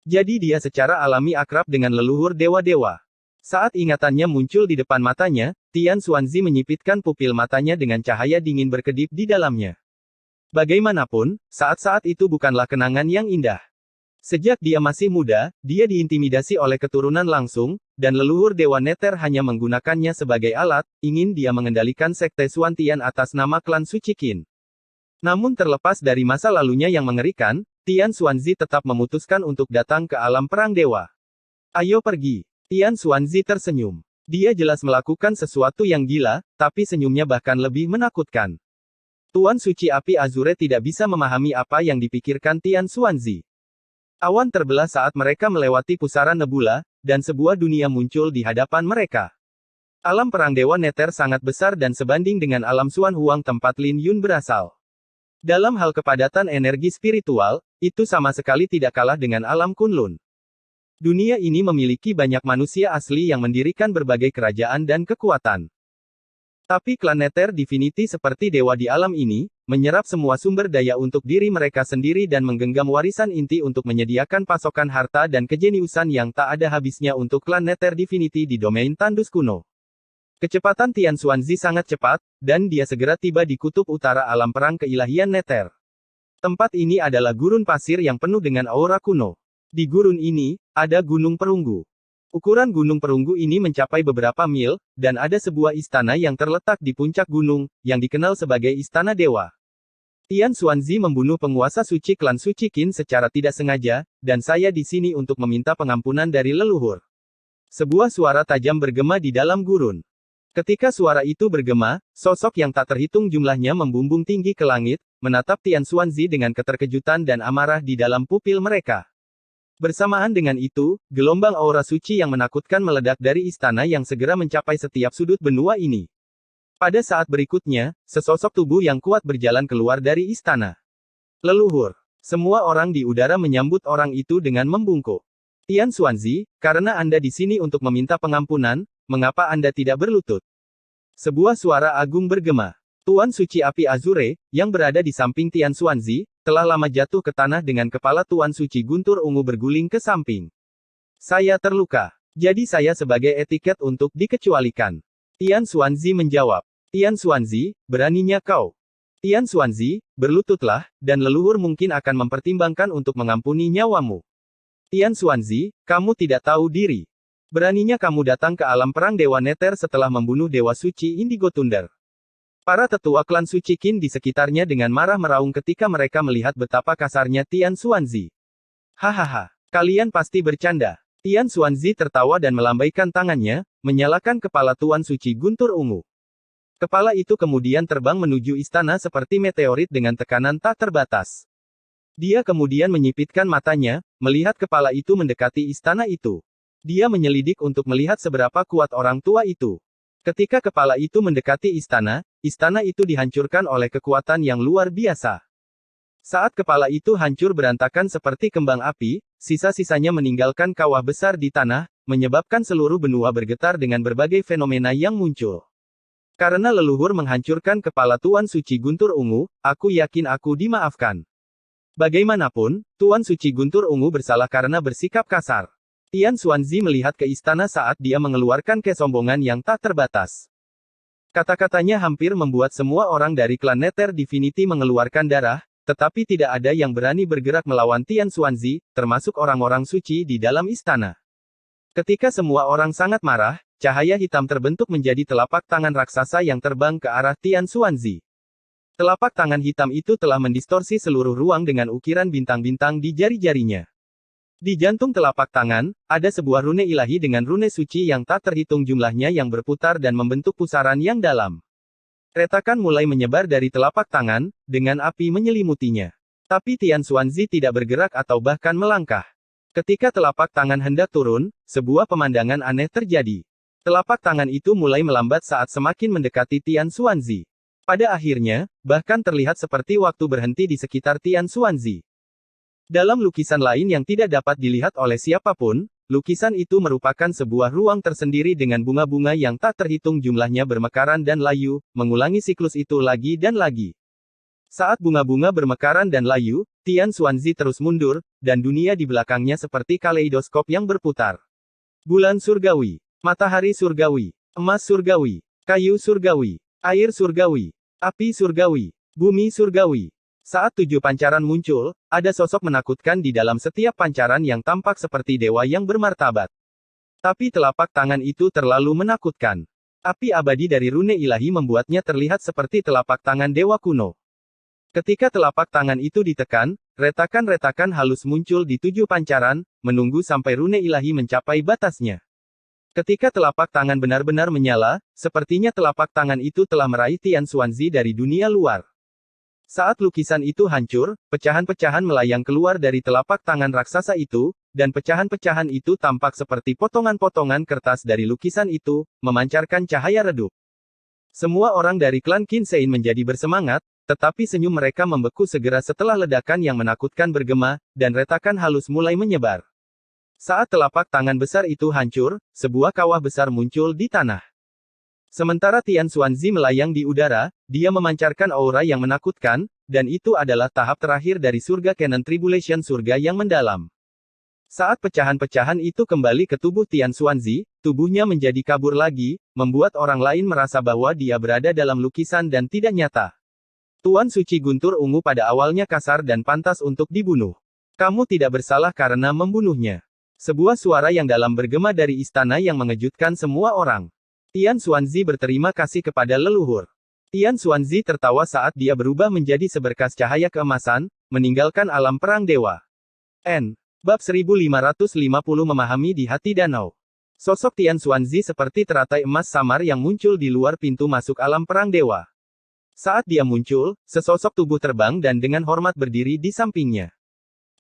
[SPEAKER 2] Jadi dia secara alami akrab dengan leluhur dewa-dewa. Saat ingatannya muncul di depan matanya, Tian Xuanzi menyipitkan pupil matanya dengan cahaya dingin berkedip di dalamnya. Bagaimanapun, saat-saat itu bukanlah kenangan yang indah. Sejak dia masih muda, dia diintimidasi oleh keturunan langsung, dan leluhur Dewa Nether hanya menggunakannya sebagai alat, ingin dia mengendalikan sekte Xuantian atas nama klan Suci Qin. Namun terlepas dari masa lalunya yang mengerikan, Tian Xuanzi tetap memutuskan untuk datang ke alam perang dewa. Ayo pergi. Tian Xuanzi tersenyum. Dia jelas melakukan sesuatu yang gila, tapi senyumnya bahkan lebih menakutkan. Tuan Suci Api Azure tidak bisa memahami apa yang dipikirkan Tian Xuanzi. Awan terbelah saat mereka melewati pusaran nebula, dan sebuah dunia muncul di hadapan mereka. Alam perang Dewa Nether sangat besar dan sebanding dengan alam Xuan Huang tempat Lin Yun berasal. Dalam hal kepadatan energi spiritual, itu sama sekali tidak kalah dengan alam Kunlun. Dunia ini memiliki banyak manusia asli yang mendirikan berbagai kerajaan dan kekuatan. Tapi klan Nether Divinity seperti dewa di alam ini, menyerap semua sumber daya untuk diri mereka sendiri dan menggenggam warisan inti untuk menyediakan pasokan harta dan kejeniusan yang tak ada habisnya untuk klan Nether Divinity di domain tandus kuno. Kecepatan Tian Xuanzi sangat cepat, dan dia segera tiba di kutub utara alam perang keilahian Nether. Tempat ini adalah gurun pasir yang penuh dengan aura kuno. Di gurun ini, ada gunung perunggu. Ukuran gunung perunggu ini mencapai beberapa mil, dan ada sebuah istana yang terletak di puncak gunung, yang dikenal sebagai Istana Dewa. Tian Xuanzi membunuh penguasa suci klan Suci Qin secara tidak sengaja, dan saya di sini untuk meminta pengampunan dari leluhur. Sebuah suara tajam bergema di dalam gurun. Ketika suara itu bergema, sosok yang tak terhitung jumlahnya membumbung tinggi ke langit, menatap Tian Xuanzi dengan keterkejutan dan amarah di dalam pupil mereka. Bersamaan dengan itu, gelombang aura suci yang menakutkan meledak dari istana yang segera mencapai setiap sudut benua ini. Pada saat berikutnya, sesosok tubuh yang kuat berjalan keluar dari istana. Leluhur. Semua orang di udara menyambut orang itu dengan membungkuk. Tian Xuanzi, karena Anda di sini untuk meminta pengampunan, mengapa Anda tidak berlutut? Sebuah suara agung bergema. Tuan Suci Api Azure, yang berada di samping Tian Xuanzi, telah lama jatuh ke tanah dengan kepala Tuan Suci Guntur Ungu berguling ke samping. Saya terluka. Jadi saya sebagai etiket untuk dikecualikan. Tian Xuanzi menjawab. Tian Xuanzi, beraninya kau. Tian Xuanzi, berlututlah, dan leluhur mungkin akan mempertimbangkan untuk mengampuni nyawamu. Tian Xuanzi, kamu tidak tahu diri. Beraninya kamu datang ke alam perang Dewa Nether setelah membunuh Dewa Suci Indigo Thunder. Para tetua klan Suci Qin di sekitarnya dengan marah meraung ketika mereka melihat betapa kasarnya Tian Xuanzi. Hahaha, kalian pasti bercanda. Tian Xuanzi tertawa dan melambaikan tangannya, menyalakan kepala Tuan Suci Guntur Ungu. Kepala itu kemudian terbang menuju istana seperti meteorit dengan tekanan tak terbatas. Dia kemudian menyipitkan matanya, melihat kepala itu mendekati istana itu. Dia menyelidik untuk melihat seberapa kuat orang tua itu. Ketika kepala itu mendekati istana itu dihancurkan oleh kekuatan yang luar biasa. Saat kepala itu hancur berantakan seperti kembang api, sisa-sisanya meninggalkan kawah besar di tanah, menyebabkan seluruh benua bergetar dengan berbagai fenomena yang muncul. Karena leluhur menghancurkan kepala Tuan Suci Guntur Ungu, aku yakin aku dimaafkan. Bagaimanapun, Tuan Suci Guntur Ungu bersalah karena bersikap kasar. Tian Xuanzi melihat ke istana saat dia mengeluarkan kesombongan yang tak terbatas. Kata-katanya hampir membuat semua orang dari klan Nether Divinity mengeluarkan darah, tetapi tidak ada yang berani bergerak melawan Tian Xuanzi, termasuk orang-orang suci di dalam istana. Ketika semua orang sangat marah, cahaya hitam terbentuk menjadi telapak tangan raksasa yang terbang ke arah Tian Xuanzi. Telapak tangan hitam itu telah mendistorsi seluruh ruang dengan ukiran bintang-bintang di jari-jarinya. Di jantung telapak tangan, ada sebuah rune ilahi dengan rune suci yang tak terhitung jumlahnya yang berputar dan membentuk pusaran yang dalam. Retakan mulai menyebar dari telapak tangan, dengan api menyelimutinya. Tapi Tian Xuanzi tidak bergerak atau bahkan melangkah. Ketika telapak tangan hendak turun, sebuah pemandangan aneh terjadi. Telapak tangan itu mulai melambat saat semakin mendekati Tian Xuanzi. Pada akhirnya, bahkan terlihat seperti waktu berhenti di sekitar Tian Xuanzi. Dalam lukisan lain yang tidak dapat dilihat oleh siapapun, lukisan itu merupakan sebuah ruang tersendiri dengan bunga-bunga yang tak terhitung jumlahnya bermekaran dan layu, mengulangi siklus itu lagi dan lagi. Saat bunga-bunga bermekaran dan layu, Tian Xuanzi terus mundur, dan dunia di belakangnya seperti kaleidoskop yang berputar. Bulan surgawi, matahari surgawi, emas surgawi, kayu surgawi, air surgawi, api surgawi, bumi surgawi. Saat 7 pancaran muncul, ada sosok menakutkan di dalam setiap pancaran yang tampak seperti dewa yang bermartabat. Tapi telapak tangan itu terlalu menakutkan. Api abadi dari rune ilahi membuatnya terlihat seperti telapak tangan dewa kuno. Ketika telapak tangan itu ditekan, retakan-retakan halus muncul di 7 pancaran, menunggu sampai rune ilahi mencapai batasnya. Ketika telapak tangan benar-benar menyala, sepertinya telapak tangan itu telah meraih Tian Xuanzi dari dunia luar. Saat lukisan itu hancur, pecahan-pecahan melayang keluar dari telapak tangan raksasa itu, dan pecahan-pecahan itu tampak seperti potongan-potongan kertas dari lukisan itu, memancarkan cahaya redup. Semua orang dari klan Qin Sein menjadi bersemangat, tetapi senyum mereka membeku segera setelah ledakan yang menakutkan bergema, dan retakan halus mulai menyebar. Saat telapak tangan besar itu hancur, sebuah kawah besar muncul di tanah. Sementara Tian Xuanzi melayang di udara, dia memancarkan aura yang menakutkan, dan itu adalah tahap terakhir dari surga Canon Tribulation, surga yang mendalam. Saat pecahan-pecahan itu kembali ke tubuh Tian Xuanzi, tubuhnya menjadi kabur lagi, membuat orang lain merasa bahwa dia berada dalam lukisan dan tidak nyata. Tuan Suci Guntur Ungu pada awalnya kasar dan pantas untuk dibunuh. Kamu tidak bersalah karena membunuhnya. Sebuah suara yang dalam bergema dari istana yang mengejutkan semua orang. Tian Xuanzi berterima kasih kepada leluhur. Tian Xuanzi tertawa saat dia berubah menjadi seberkas cahaya keemasan, meninggalkan alam perang dewa. Bab 1550 memahami di hati danau. Sosok Tian Xuanzi seperti teratai emas samar yang muncul di luar pintu masuk alam perang dewa. Saat dia muncul, sesosok tubuh terbang dan dengan hormat berdiri di sampingnya.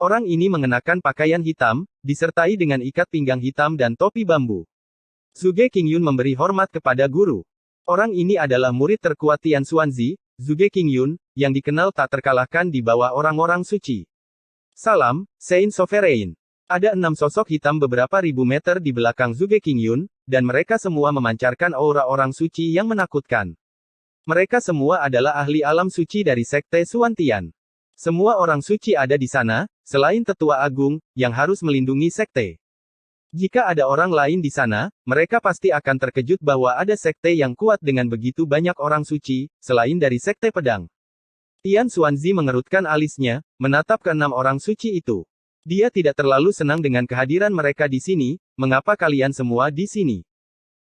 [SPEAKER 2] Orang ini mengenakan pakaian hitam, disertai dengan ikat pinggang hitam dan topi bambu. Zhuge Qingyun memberi hormat kepada guru. Orang ini adalah murid terkuat Tian Xuanzi, Zhuge Qingyun, yang dikenal tak terkalahkan di bawah orang-orang suci. Salam, Saint Sovereign. Ada 6 sosok hitam beberapa ribu meter di belakang Zhuge Qingyun, dan mereka semua memancarkan aura orang suci yang menakutkan. Mereka semua adalah ahli alam suci dari Sekte Xuantian. Semua orang suci ada di sana, selain Tetua Agung, yang harus melindungi sekte. Jika ada orang lain di sana, mereka pasti akan terkejut bahwa ada sekte yang kuat dengan begitu banyak orang suci, selain dari sekte pedang. Tian Xuanzi mengerutkan alisnya, menatap ke 6 orang suci itu. Dia tidak terlalu senang dengan kehadiran mereka di sini. Mengapa kalian semua di sini?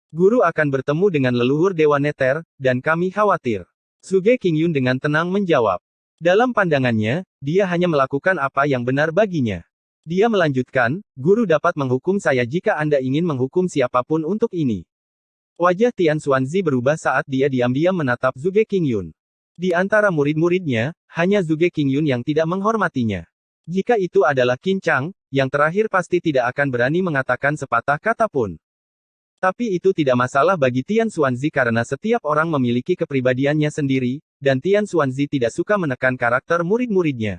[SPEAKER 2] Guru akan bertemu dengan leluhur Dewa Neter, dan kami khawatir. Zhuge Qingyun dengan tenang menjawab. Dalam pandangannya, dia hanya melakukan apa yang benar baginya. Dia melanjutkan, guru dapat menghukum saya jika Anda ingin menghukum siapapun untuk ini. Wajah Tian Xuanzi berubah saat dia diam-diam menatap Zhuge Qingyun. Di antara murid-muridnya, hanya Zhuge Qingyun yang tidak menghormatinya. Jika itu adalah Qin Chang, yang terakhir pasti tidak akan berani mengatakan sepatah kata pun. Tapi itu tidak masalah bagi Tian Xuanzi karena setiap orang memiliki kepribadiannya sendiri, dan Tian Xuanzi tidak suka menekan karakter murid-muridnya.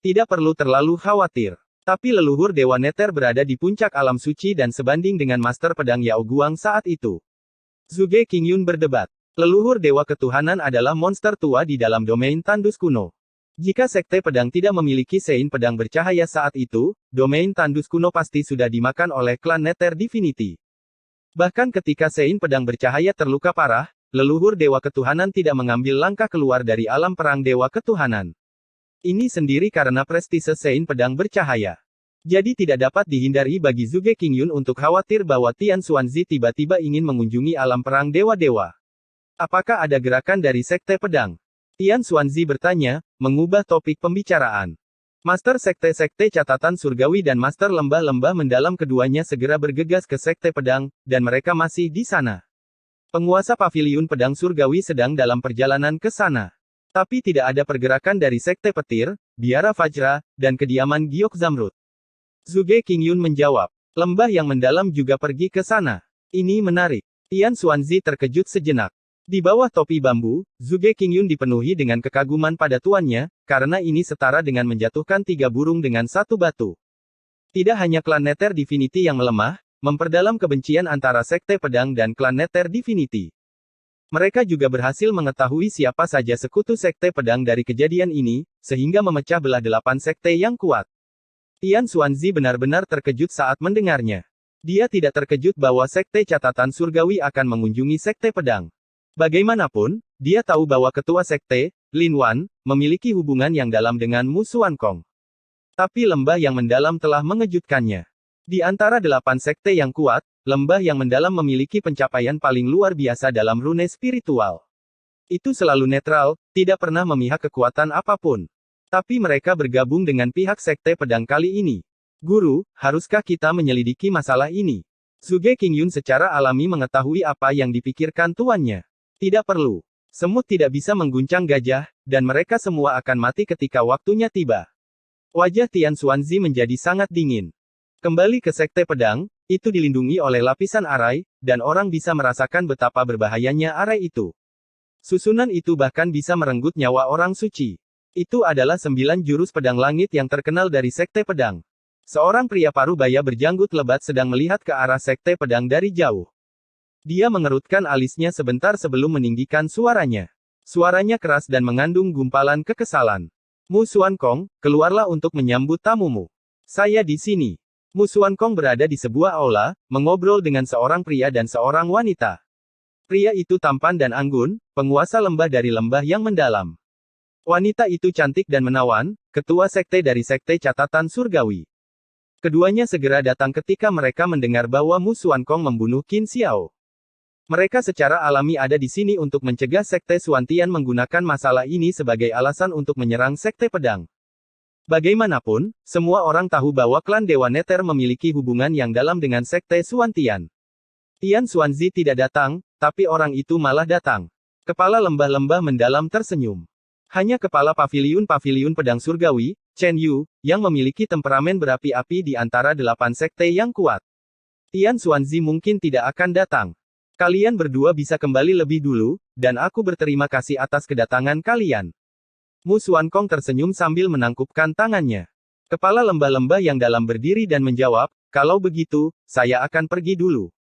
[SPEAKER 2] Tidak perlu terlalu khawatir. Tapi leluhur Dewa Neter berada di puncak alam suci dan sebanding dengan Master Pedang Yao Guang saat itu. Zhuge Qingyun berdebat. Leluhur Dewa Ketuhanan adalah monster tua di dalam domain tandus kuno. Jika Sekte Pedang tidak memiliki Sein Pedang bercahaya saat itu, domain tandus kuno pasti sudah dimakan oleh klan Nether Divinity. Bahkan ketika Sein Pedang bercahaya terluka parah, leluhur Dewa Ketuhanan tidak mengambil langkah keluar dari alam perang Dewa Ketuhanan. Ini sendiri karena prestise Sein Pedang bercahaya. Jadi tidak dapat dihindari bagi Zhuge Qingyun untuk khawatir bahwa Tian Xuanzi tiba-tiba ingin mengunjungi alam perang dewa-dewa. Apakah ada gerakan dari Sekte Pedang? Tian Xuanzi bertanya, mengubah topik pembicaraan. Master Sekte-Sekte Catatan Surgawi dan Master Lembah-Lembah Mendalam keduanya segera bergegas ke Sekte Pedang, dan mereka masih di sana. Penguasa Paviliun Pedang Surgawi sedang dalam perjalanan ke sana. Tapi tidak ada pergerakan dari Sekte Petir, Biara Vajra, dan kediaman Giok Zamrud. Zhuge Qingyun menjawab. Lembah yang mendalam juga pergi ke sana. Ini menarik. Tian Xuanzi terkejut sejenak. Di bawah topi bambu, Zhuge Qingyun dipenuhi dengan kekaguman pada tuannya, karena ini setara dengan menjatuhkan 3 burung dengan 1 batu. Tidak hanya klan Nether Divinity yang melemah, memperdalam kebencian antara Sekte Pedang dan klan Nether Divinity. Mereka juga berhasil mengetahui siapa saja sekutu Sekte Pedang dari kejadian ini, sehingga memecah belah 8 sekte yang kuat. Tian Xuanzi benar-benar terkejut saat mendengarnya. Dia tidak terkejut bahwa Sekte Catatan Surgawi akan mengunjungi Sekte Pedang. Bagaimanapun, dia tahu bahwa ketua sekte, Lin Wan, memiliki hubungan yang dalam dengan Mu Xuankong. Tapi lembah yang mendalam telah mengejutkannya. Di antara 8 sekte yang kuat, lembah yang mendalam memiliki pencapaian paling luar biasa dalam rune spiritual. Itu selalu netral, tidak pernah memihak kekuatan apapun. Tapi mereka bergabung dengan pihak Sekte Pedang kali ini. Guru, haruskah kita menyelidiki masalah ini? Suge Qingyun secara alami mengetahui apa yang dipikirkan tuannya. Tidak perlu. Semut tidak bisa mengguncang gajah, dan mereka semua akan mati ketika waktunya tiba. Wajah Tian Xuanzi menjadi sangat dingin. Kembali ke Sekte Pedang, itu dilindungi oleh lapisan arai, dan orang bisa merasakan betapa berbahayanya arai itu. Susunan itu bahkan bisa merenggut nyawa orang suci. Itu adalah 9 jurus pedang langit yang terkenal dari Sekte Pedang. Seorang pria parubaya berjanggut lebat sedang melihat ke arah Sekte Pedang dari jauh. Dia mengerutkan alisnya sebentar sebelum meninggikan suaranya. Suaranya keras dan mengandung gumpalan kekesalan. Mu Xuankong, keluarlah untuk menyambut tamumu. Saya di sini. Mu Xuankong berada di sebuah aula, mengobrol dengan seorang pria dan seorang wanita. Pria itu tampan dan anggun, penguasa lembah dari lembah yang mendalam. Wanita itu cantik dan menawan, ketua sekte dari Sekte Catatan Surgawi. Keduanya segera datang ketika mereka mendengar bahwa Mu Xuankong membunuh Qin Xiao. Mereka secara alami ada di sini untuk mencegah Sekte Xuantian menggunakan masalah ini sebagai alasan untuk menyerang Sekte Pedang. Bagaimanapun, semua orang tahu bahwa klan Dewa Nether memiliki hubungan yang dalam dengan Sekte Xuantian. Tian Xuanzi tidak datang, tapi orang itu malah datang. Kepala lembah-lembah mendalam tersenyum. Hanya kepala paviliun-paviliun pedang surgawi, Chen Yu, yang memiliki temperamen berapi-api di antara 8 sekte yang kuat. Tian Xuanzi mungkin tidak akan datang. Kalian berdua bisa kembali lebih dulu, dan aku berterima kasih atas kedatangan kalian. Mu Xuankong tersenyum sambil menangkupkan tangannya. Kepala lembah-lembah yang dalam berdiri dan menjawab, kalau begitu, saya akan pergi dulu.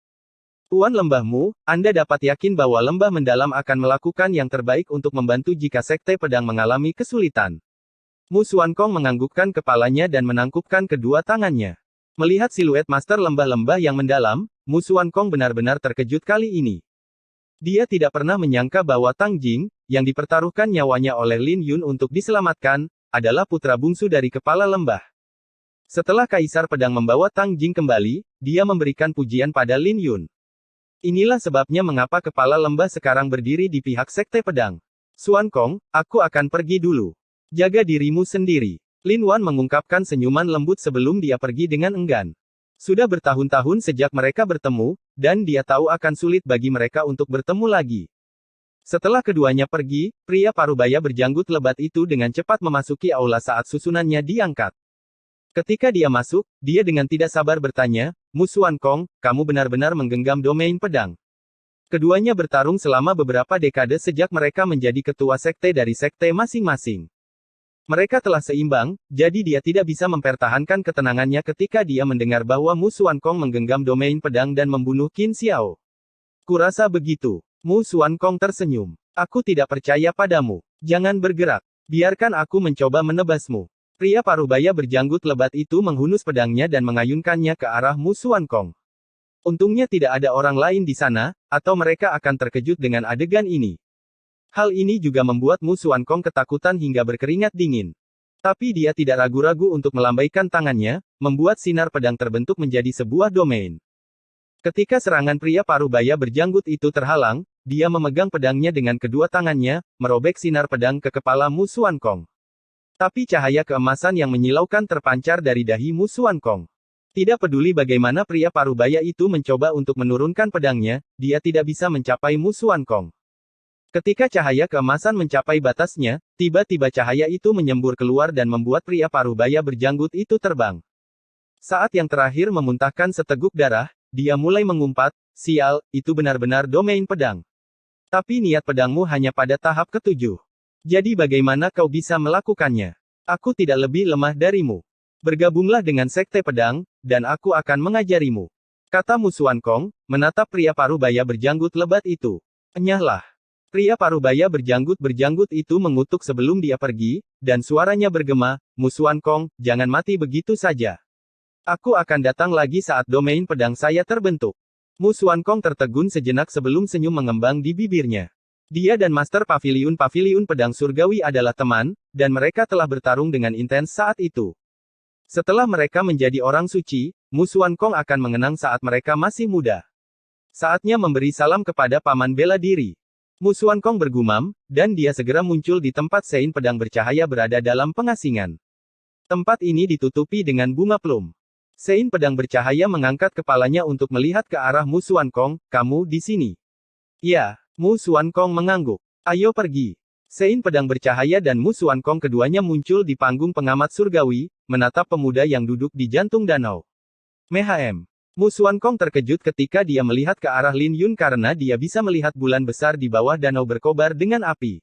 [SPEAKER 2] Tuan lembahmu, Anda dapat yakin bahwa lembah mendalam akan melakukan yang terbaik untuk membantu jika Sekte Pedang mengalami kesulitan. Mu Xuankong menganggukkan kepalanya dan menangkupkan kedua tangannya. Melihat siluet master lembah-lembah yang mendalam, Mu Xuankong benar-benar terkejut kali ini. Dia tidak pernah menyangka bahwa Tang Jing, yang dipertaruhkan nyawanya oleh Lin Yun untuk diselamatkan, adalah putra bungsu dari kepala lembah. Setelah Kaisar Pedang membawa Tang Jing kembali, dia memberikan pujian pada Lin Yun. Inilah sebabnya mengapa kepala lembah sekarang berdiri di pihak Sekte Pedang. Xuankong, aku akan pergi dulu. Jaga dirimu sendiri. Lin Wan mengungkapkan senyuman lembut sebelum dia pergi dengan enggan. Sudah bertahun-tahun sejak mereka bertemu, dan dia tahu akan sulit bagi mereka untuk bertemu lagi. Setelah keduanya pergi, pria parubaya berjanggut lebat itu dengan cepat memasuki aula saat susunannya diangkat. Ketika dia masuk, dia dengan tidak sabar bertanya, Mu Xuankong, kamu benar-benar menggenggam domain pedang. Keduanya bertarung selama beberapa dekade sejak mereka menjadi ketua sekte dari sekte masing-masing. Mereka telah seimbang, jadi dia tidak bisa mempertahankan ketenangannya ketika dia mendengar bahwa Mu Xuankong menggenggam domain pedang dan membunuh Qin Xiao. Kurasa begitu. Mu Xuankong tersenyum. Aku tidak percaya padamu. Jangan bergerak. Biarkan aku mencoba menebasmu. Pria parubaya berjanggut lebat itu menghunus pedangnya dan mengayunkannya ke arah Mu Xuankong. Untungnya tidak ada orang lain di sana, atau mereka akan terkejut dengan adegan ini. Hal ini juga membuat Mu Xuankong ketakutan hingga berkeringat dingin. Tapi dia tidak ragu-ragu untuk melambaikan tangannya, membuat sinar pedang terbentuk menjadi sebuah domain. Ketika serangan pria parubaya berjanggut itu terhalang, dia memegang pedangnya dengan kedua tangannya, merobek sinar pedang ke kepala Mu Xuankong. Tapi cahaya keemasan yang menyilaukan terpancar dari dahi Mu Xuankong. Tidak peduli bagaimana pria parubaya itu mencoba untuk menurunkan pedangnya, dia tidak bisa mencapai Mu Xuankong. Ketika cahaya keemasan mencapai batasnya, tiba-tiba cahaya itu menyembur keluar dan membuat pria parubaya berjanggut itu terbang. Saat yang terakhir memuntahkan seteguk darah, dia mulai mengumpat, sial, itu benar-benar domain pedang. Tapi niat pedangmu hanya pada tahap ke-7. Jadi bagaimana kau bisa melakukannya? Aku tidak lebih lemah darimu. Bergabunglah dengan Sekte Pedang, dan aku akan mengajarimu. Kata Mu Xuankong, menatap pria parubaya berjanggut lebat itu. Enyahlah. Pria parubaya berjanggut itu mengutuk sebelum dia pergi, dan suaranya bergema, Mu Xuankong, jangan mati begitu saja. Aku akan datang lagi saat domain pedang saya terbentuk. Mu Xuankong tertegun sejenak sebelum senyum mengembang di bibirnya. Dia dan Master Paviliun-Paviliun Pedang Surgawi adalah teman, dan mereka telah bertarung dengan intens saat itu. Setelah mereka menjadi orang suci, Mu Xuankong akan mengenang saat mereka masih muda. Saatnya memberi salam kepada paman bela diri. Mu Xuankong bergumam, dan dia segera muncul di tempat Sein pedang bercahaya berada dalam pengasingan. Tempat ini ditutupi dengan bunga plum. Sein pedang bercahaya mengangkat kepalanya untuk melihat ke arah Mu Xuankong, kamu di sini. Ya, Mu Xuankong mengangguk. Ayo pergi. Sein pedang bercahaya dan Mu Xuankong keduanya muncul di panggung pengamat surgawi, menatap pemuda yang duduk di jantung danau. Mhm. Mu Xuankong terkejut ketika dia melihat ke arah Lin Yun karena dia bisa melihat bulan besar di bawah danau berkobar dengan api.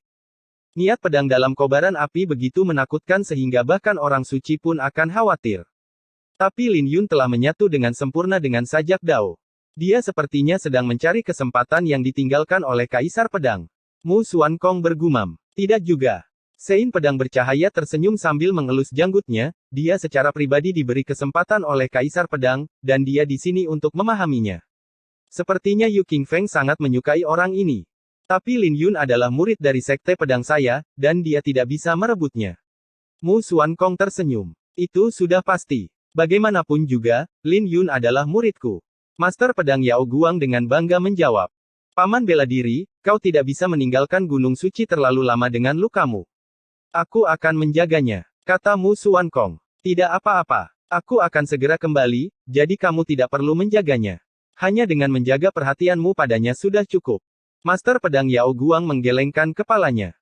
[SPEAKER 2] Niat pedang dalam kobaran api begitu menakutkan sehingga bahkan orang suci pun akan khawatir. Tapi Lin Yun telah menyatu dengan sempurna dengan sajak Dao. Dia sepertinya sedang mencari kesempatan yang ditinggalkan oleh Kaisar Pedang. Mu Xuankong bergumam. Tidak juga. Sein pedang bercahaya tersenyum sambil mengelus janggutnya, dia secara pribadi diberi kesempatan oleh Kaisar Pedang, dan dia di sini untuk memahaminya. Sepertinya Yu Qingfeng sangat menyukai orang ini. Tapi Lin Yun adalah murid dari Sekte Pedang saya, dan dia tidak bisa merebutnya. Mu Xuankong tersenyum. Itu sudah pasti. Bagaimanapun juga, Lin Yun adalah muridku. Master Pedang Yao Guang dengan bangga menjawab. Paman bela diri, kau tidak bisa meninggalkan Gunung Suci terlalu lama dengan lukamu. Aku akan menjaganya, kata Mu Xuankong. Tidak apa-apa. Aku akan segera kembali, jadi kamu tidak perlu menjaganya. Hanya dengan menjaga perhatianmu padanya sudah cukup. Master Pedang Yao Guang menggelengkan kepalanya.